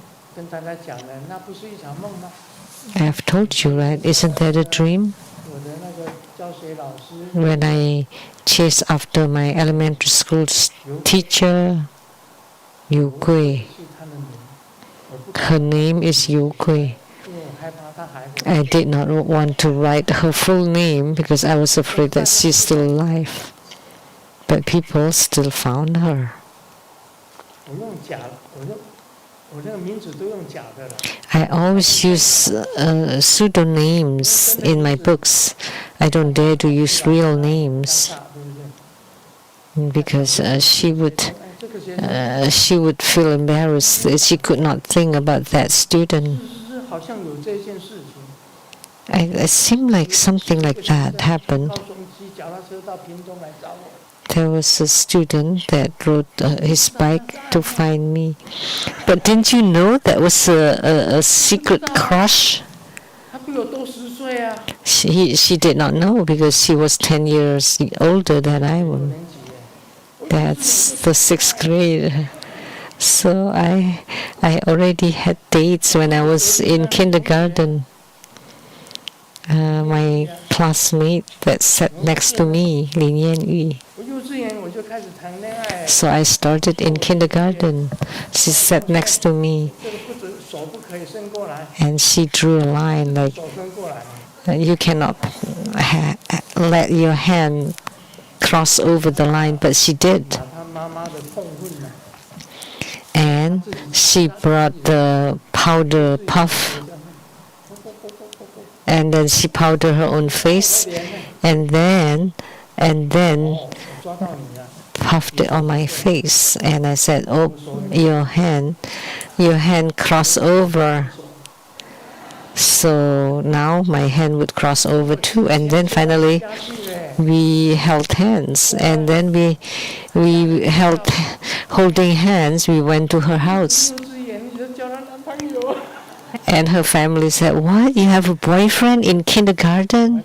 B: I have told you, right? Isn't that a dream? When I chase after my elementary school teacher, Yu Gui, her name is Yu Gui. I did not want to write her full name because I was afraid that she's still alive. but people still found her. I always use pseudonyms in my books. I don't dare to use real names because she would feel embarrassed that she could not think about that student. It seemed like something like that happened. There was a student that rode his bike to find me. But didn't you know that was a secret crush? She did not know because she was 10 years older than I was. That's the 6th grade. So I already had dates when I was in kindergarten. My classmate that sat next to me, Lian. So I started in kindergarten. She sat next to me, and she drew a line like you cannot let your hand cross over the line, but she did. And she brought the powder puff, and then she powdered her own face, and then puffed it on my face. And I said, "Oh, your hand cross over." So now my hand would cross over too, and then finally we held hands, and then we held holding hands. We went to her house, and her family said, "What? You have a boyfriend in kindergarten?"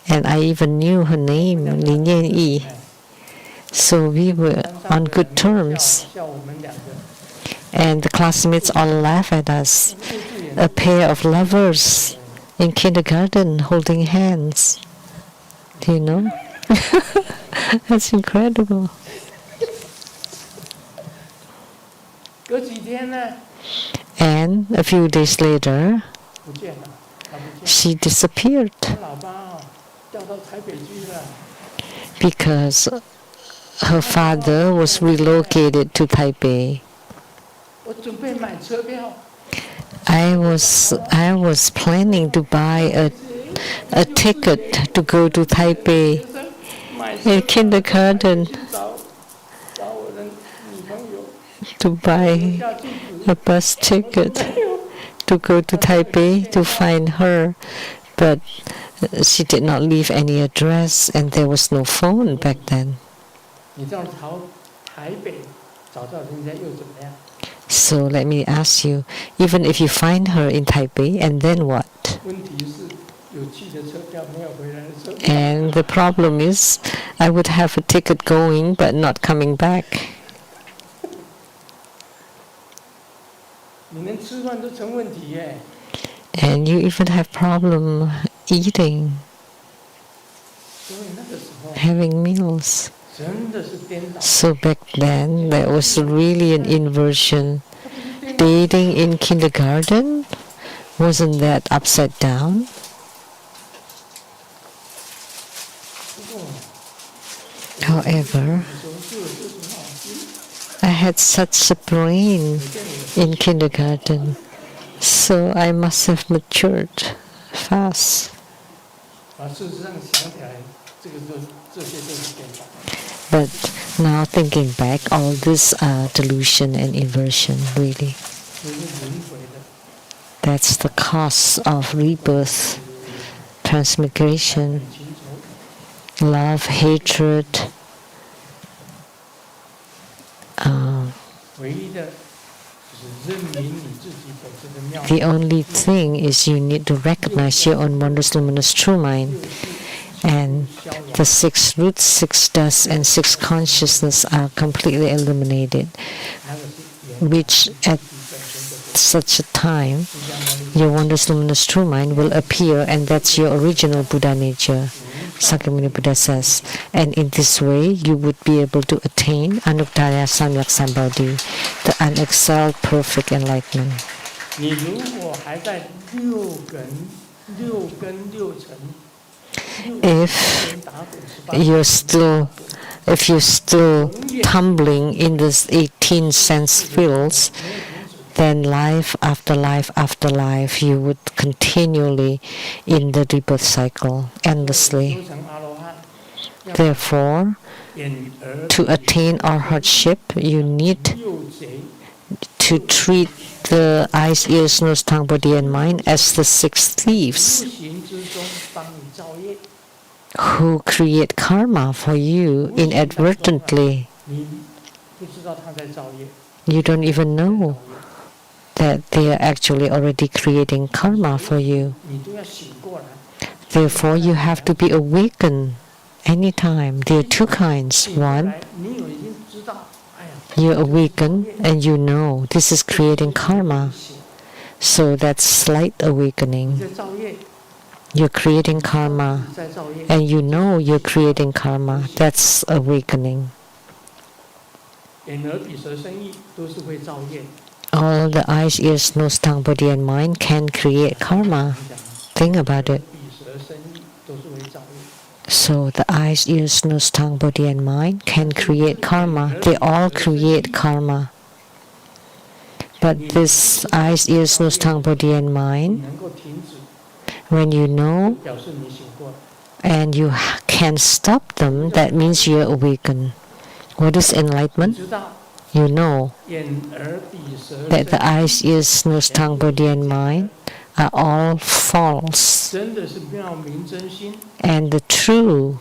B: And I even knew her name, Lian. So we were on good terms. And the classmates all laugh at us. A pair of lovers in kindergarten holding hands. Do you know? That's incredible. And a few days later, she disappeared because her father was relocated to Taipei. I was planning to buy a ticket to go to Taipei in kindergarten, to buy a bus ticket to go to Taipei to find her, but she did not leave any address, and there was no phone back then. So let me ask you, even if you find her in Taipei, and then what? And the problem is, I would have a ticket going but not coming back. And you even have problem eating, having meals. So back then, there was really an inversion. Dating in kindergarten, wasn't that upside down? However, I had such a brain in kindergarten, so I must have matured fast. But now thinking back, all this delusion and inversion, really. That's the cause of rebirth, transmigration, love, hatred. The only thing is you need to recognize your own wondrous luminous true mind. And the 6 roots, 6 dust, and 6 consciousness are completely eliminated, which at such a time, your wondrous luminous true mind will appear, and that's your original Buddha nature, Sakyamuni Buddha says. And in this way, you would be able to attain Anuttara Samyak Sambodhi, the unexcelled perfect enlightenment. If you're still tumbling in this 18 sense fields, then life after life after life, you would continually in the rebirth cycle endlessly. Therefore, to attain arhatship, you need to treat the eyes, ears, nose, tongue, body, and mind as the 6 thieves who create karma for you inadvertently. You don't even know that they are actually already creating karma for you. Therefore, you have to be awakened anytime. There are 2 kinds. One, you awaken and you know this is creating karma. So that's slight awakening. You're creating karma and you know you're creating karma. That's awakening. All the eyes, ears, nose, tongue, body, and mind can create karma. Think about it. So the eyes, ears, nose, tongue, body, and mind can create karma. They all create karma. But this eyes, ears, nose, tongue, body, and mind, when you know and you can stop them, that means you're awakened. What is enlightenment? You know that the eyes, ears, nose, tongue, body, and mind are all false. And the true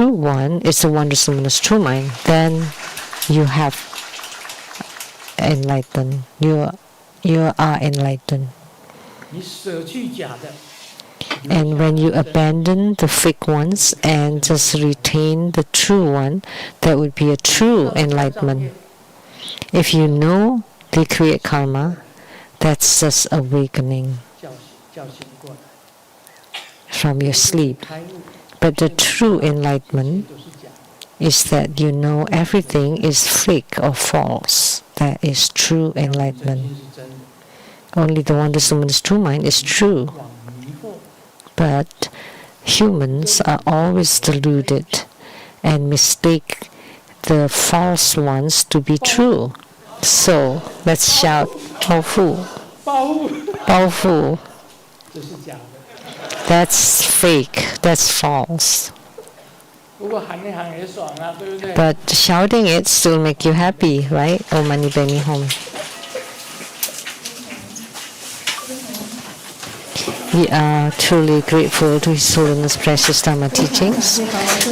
B: one is the wondrous luminous true mind. Then you have enlightened. You are enlightened. And when you abandon the fake ones and just retain the true one, that would be a true enlightenment. If you know they create karma, that's just awakening from your sleep. But the true enlightenment is that you know everything is fake or false. That is true enlightenment. Only the wondrous luminous true mind is true. But humans are always deluded and mistake the false ones to be true. So let's shout, 包袱, 包袱. That's fake, that's false. But shouting it still make you happy, right? Om Mani Padme Hum. We are truly grateful to His Holiness Precious Dharma teachings.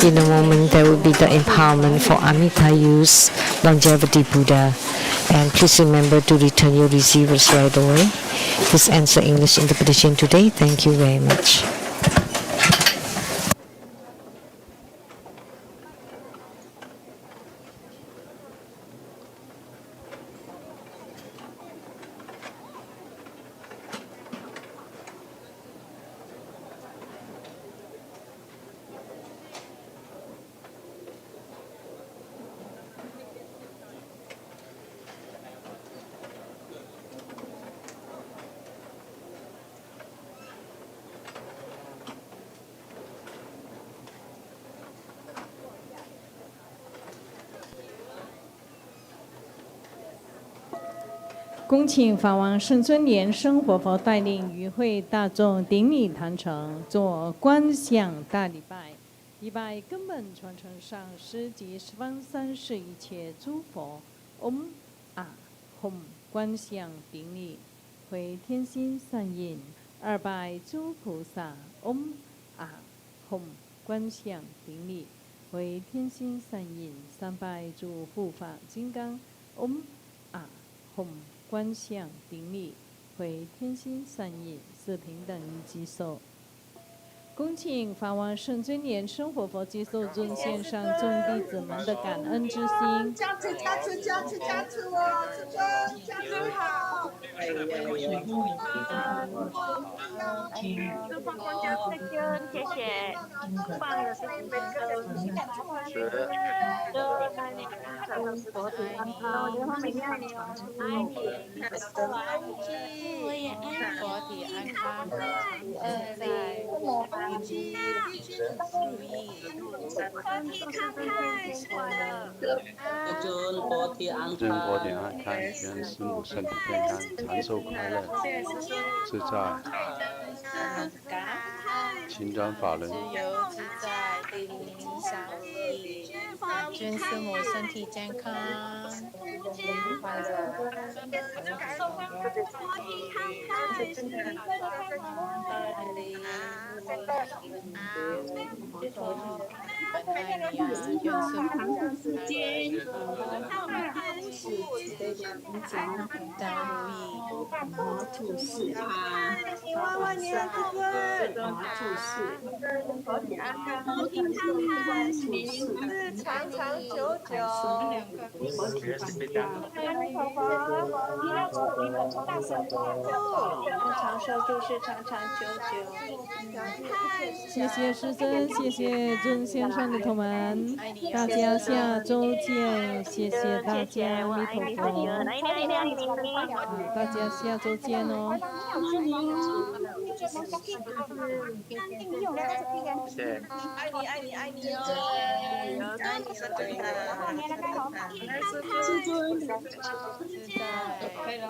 B: In a moment, there will be the empowerment for Amitayus, Longevity Buddha. And please remember to return your receivers right away. This ends the English interpretation today. Thank you very much.
A: 恭请法王圣尊莲生活佛带领与会大众顶礼坛城，做观想大礼拜，礼拜根本传承上师及十方三世一切诸佛。嗡啊吽，观想顶礼，回天心善印，200诸菩萨。嗡啊吽，观想顶礼，回天心善印，300诸护法金刚。嗡啊吽。观想顶礼，回天心善印，四平等一击受。恭请法王圣尊莲生活佛接受尊献上众弟子们的感恩之心。
D: 加持哦，师尊，加持好。
J: 祝放光家再见，谢谢。放了是祝那里佛体安康，以后每天爱你哦，爱你，我也爱你，佛体安康，自在。夫妻如意，身体康泰是的。
E: 尊佛体安康，愿师母身体健康，长寿快乐，自在，亲转法轮，
C: 自由自在，灵相依。愿师母身体健康，快乐，长寿
J: 佛体康泰是的。
C: 爱灵，很爱你啊！愿师母当如意。
J: 你万万年之尊，佛体康泰，是长长久久。
C: 长寿住世长长久久。
A: 谢谢师尊，谢谢尊线上的同们，大家下周见，谢谢大家，阿弥陀佛。大家下周见哦。
J: 爱你哦，爱你是对的。
C: 自在，可以了。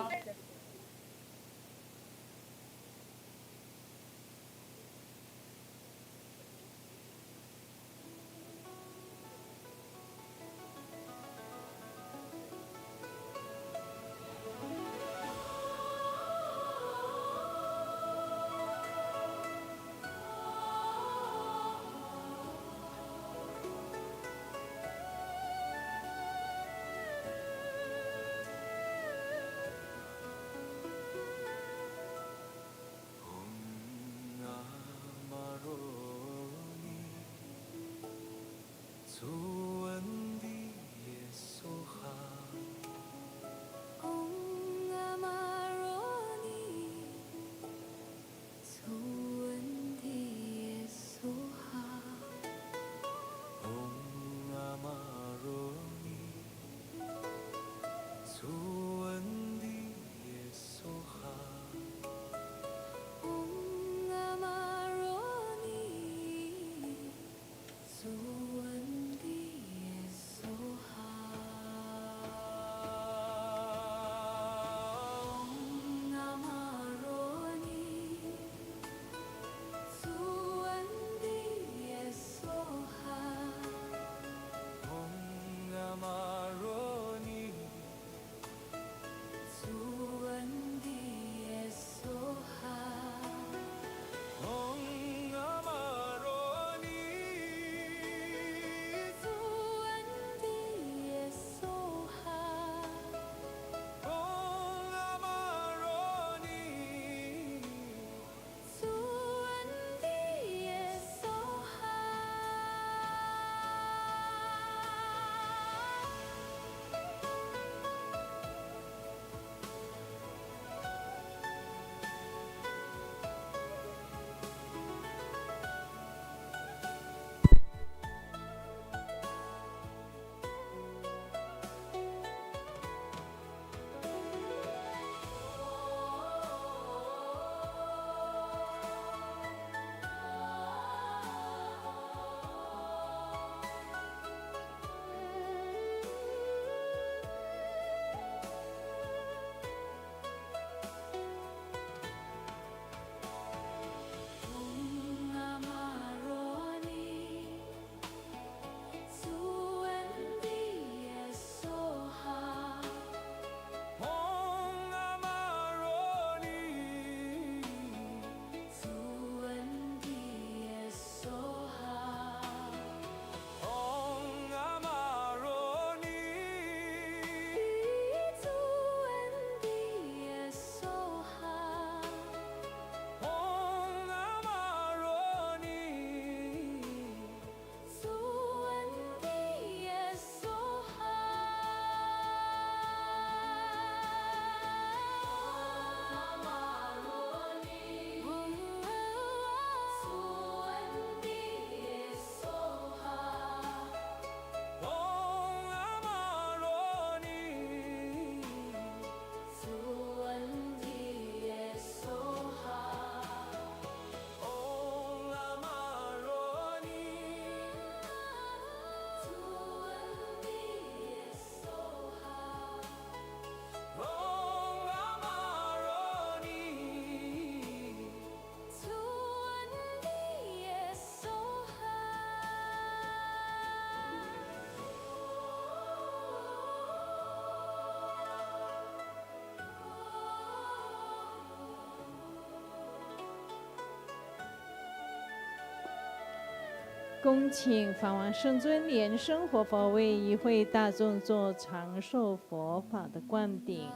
A: 恭请法王圣尊莲生活佛为一会大众做长寿佛法的灌顶，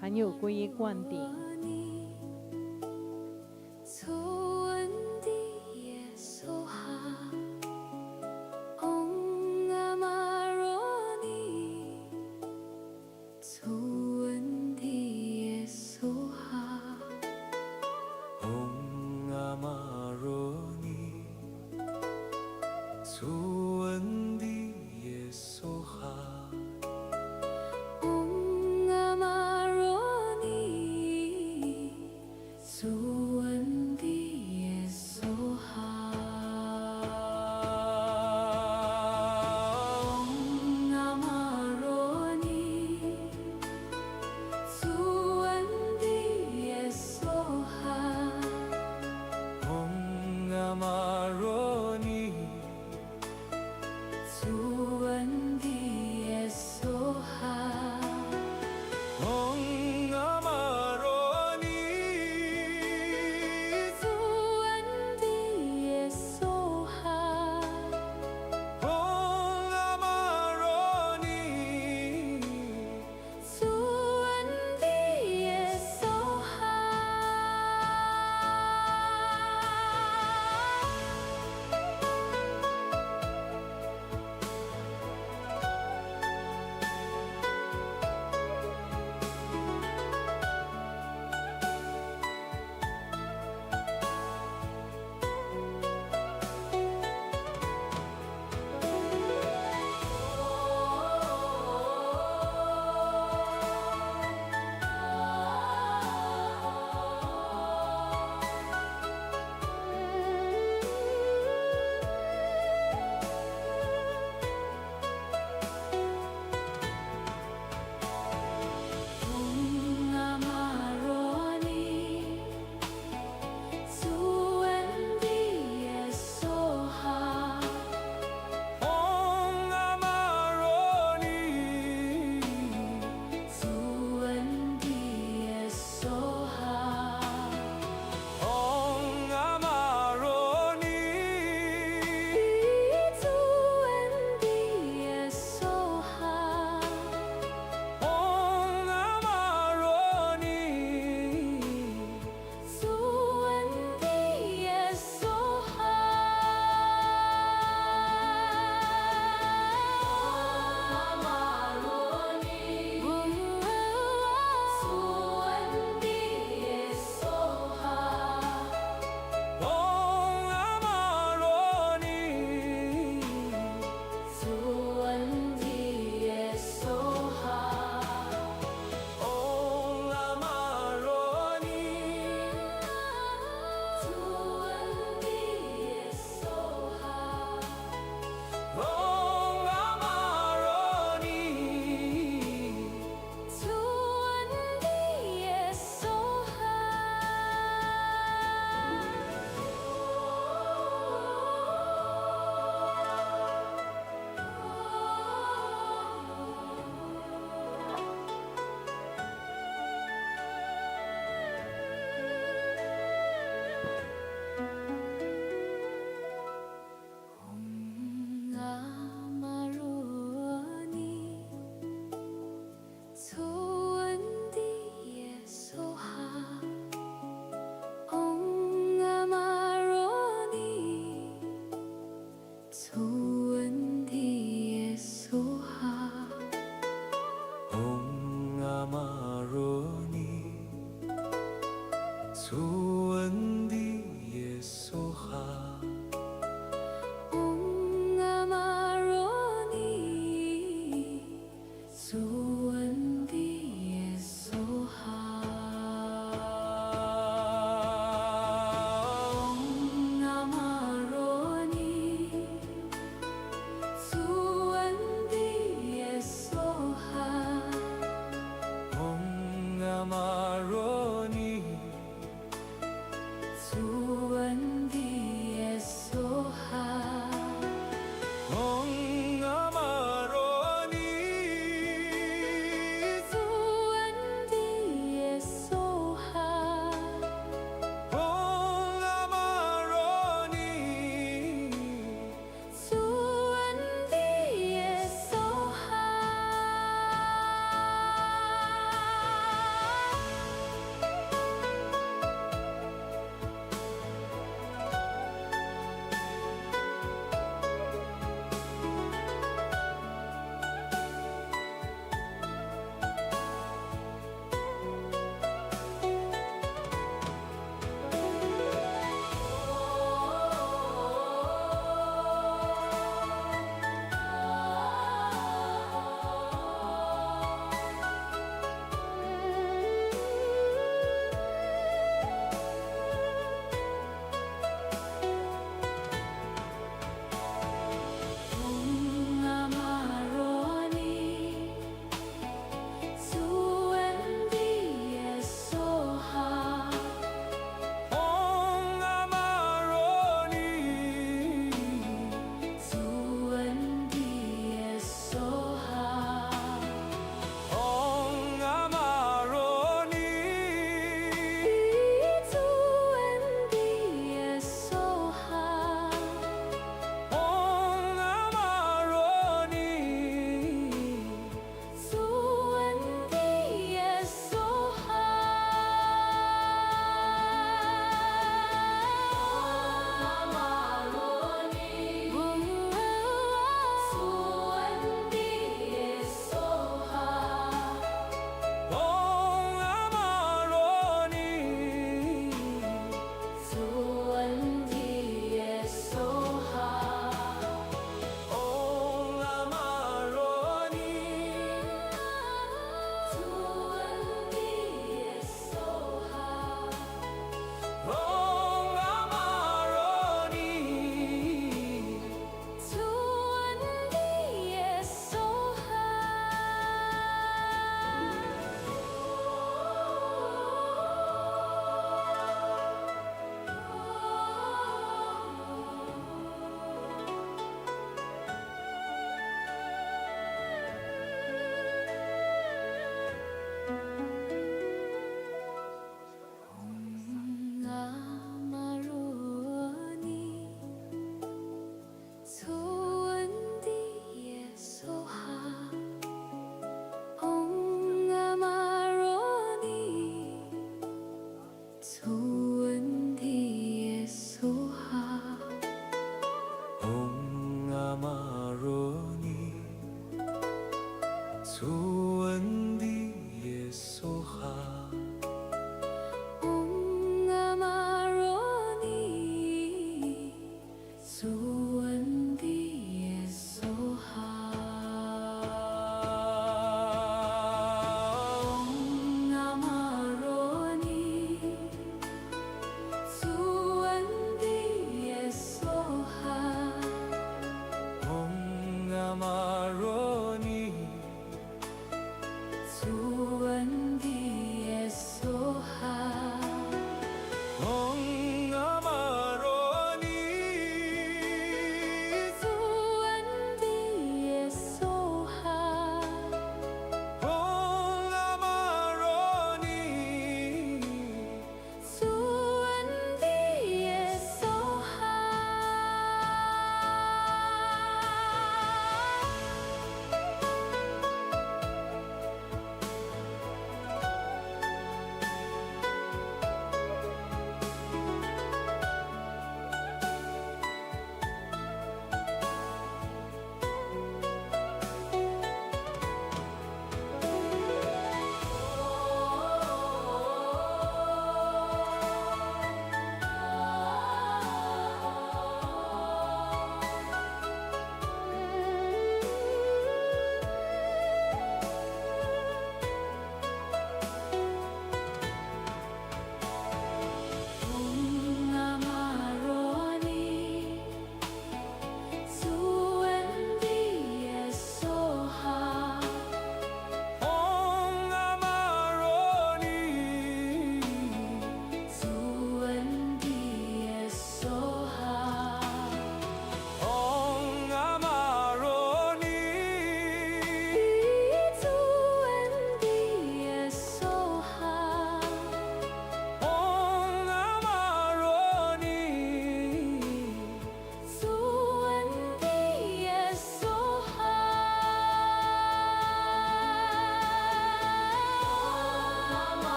A: 含有皈依灌顶。
G: Om Namah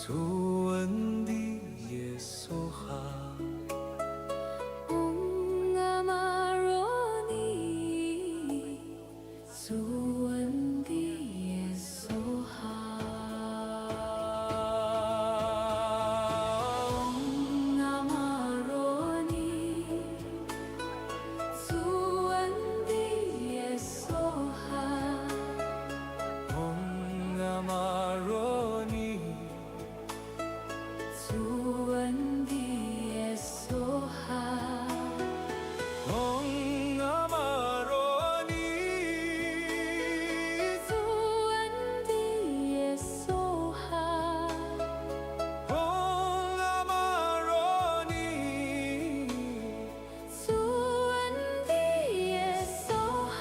F: 苏文迪耶梭哈。
G: 嗡阿玛罗尼，苏文迪耶梭哈。嗡阿玛罗尼，苏文迪耶梭哈。
F: 嗡阿玛罗尼，
G: 苏文迪耶梭哈。
F: 嗡阿玛罗尼，
G: 苏文迪耶梭哈。
F: 嗡阿玛罗尼，
G: 苏文迪耶梭哈。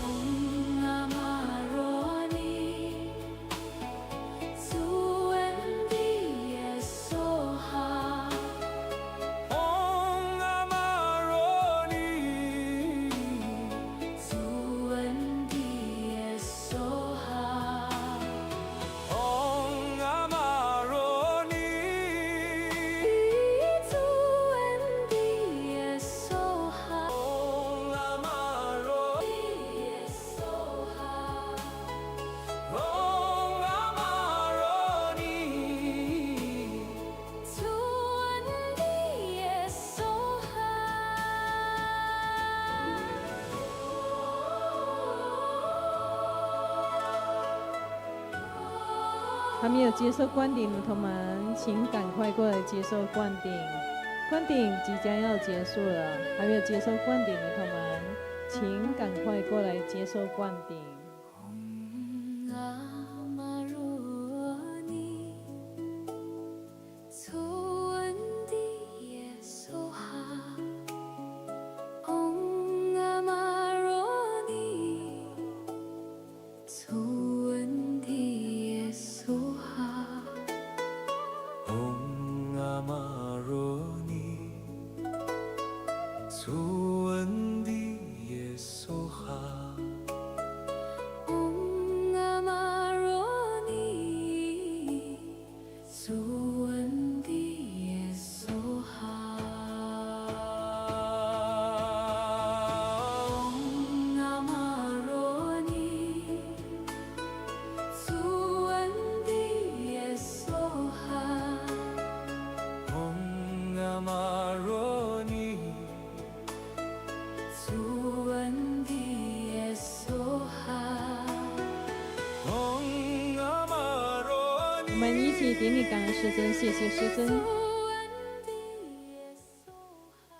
G: 嗡阿玛罗尼，苏文迪耶梭哈。
F: 嗡阿玛罗尼，
G: 苏文迪耶梭哈。
F: 嗡阿玛罗尼，
G: 苏文迪耶梭哈。
F: 嗡阿玛罗尼，
G: 耶梭哈。
F: 嗡阿玛罗尼，
G: 苏文迪耶梭
A: 还没有接受灌顶的同门，请赶快过来接受灌顶。灌顶即将要结束了，还没有接受灌顶的同门，请赶快过来接受灌顶。
G: 嗡阿玛罗尼，苏文迪耶梭哈。嗡阿玛罗尼，苏文迪耶梭哈。
F: 嗡阿玛罗尼，苏文迪耶梭哈。
G: 嗡阿玛罗尼，苏文迪耶梭哈。嗡阿玛罗尼，苏文迪耶梭哈。
F: 嗡阿玛罗尼，
G: 苏文迪耶梭哈。
F: 嗡阿玛罗尼。
A: 我们一起顶礼感恩师尊，谢谢师尊。
G: 苏文迪耶梭哈。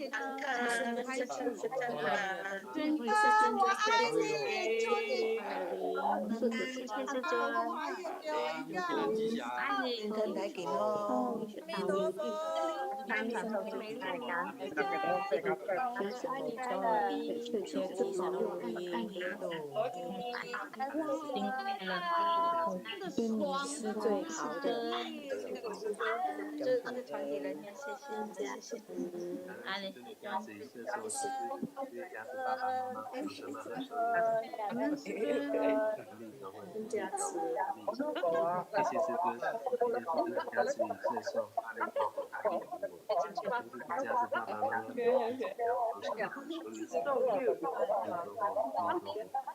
J: 且健康的孩子，
C: 尊
J: 我爱你，祝你
C: 顺着世界之尊，
J: 爱你，
D: 健康大吉哦，
J: 阿弥陀佛，
C: 安康寿喜泰感，全是爱你快乐，世界吉祥如意，新快乐，对你是最好的。
J: 这个团体人员，谢谢。
C: 阿里
K: 真的加持一次说，就是加持爸爸妈妈，同时妈妈说
C: 阿门师尊，
K: 阿弥陀佛，加持，阿弥陀佛，谢谢师尊，谢谢师尊的加持与摄受，阿弥陀佛，阿弥陀佛，同时加持爸爸妈妈，同时妈妈说一次，阿弥陀佛，阿弥陀佛。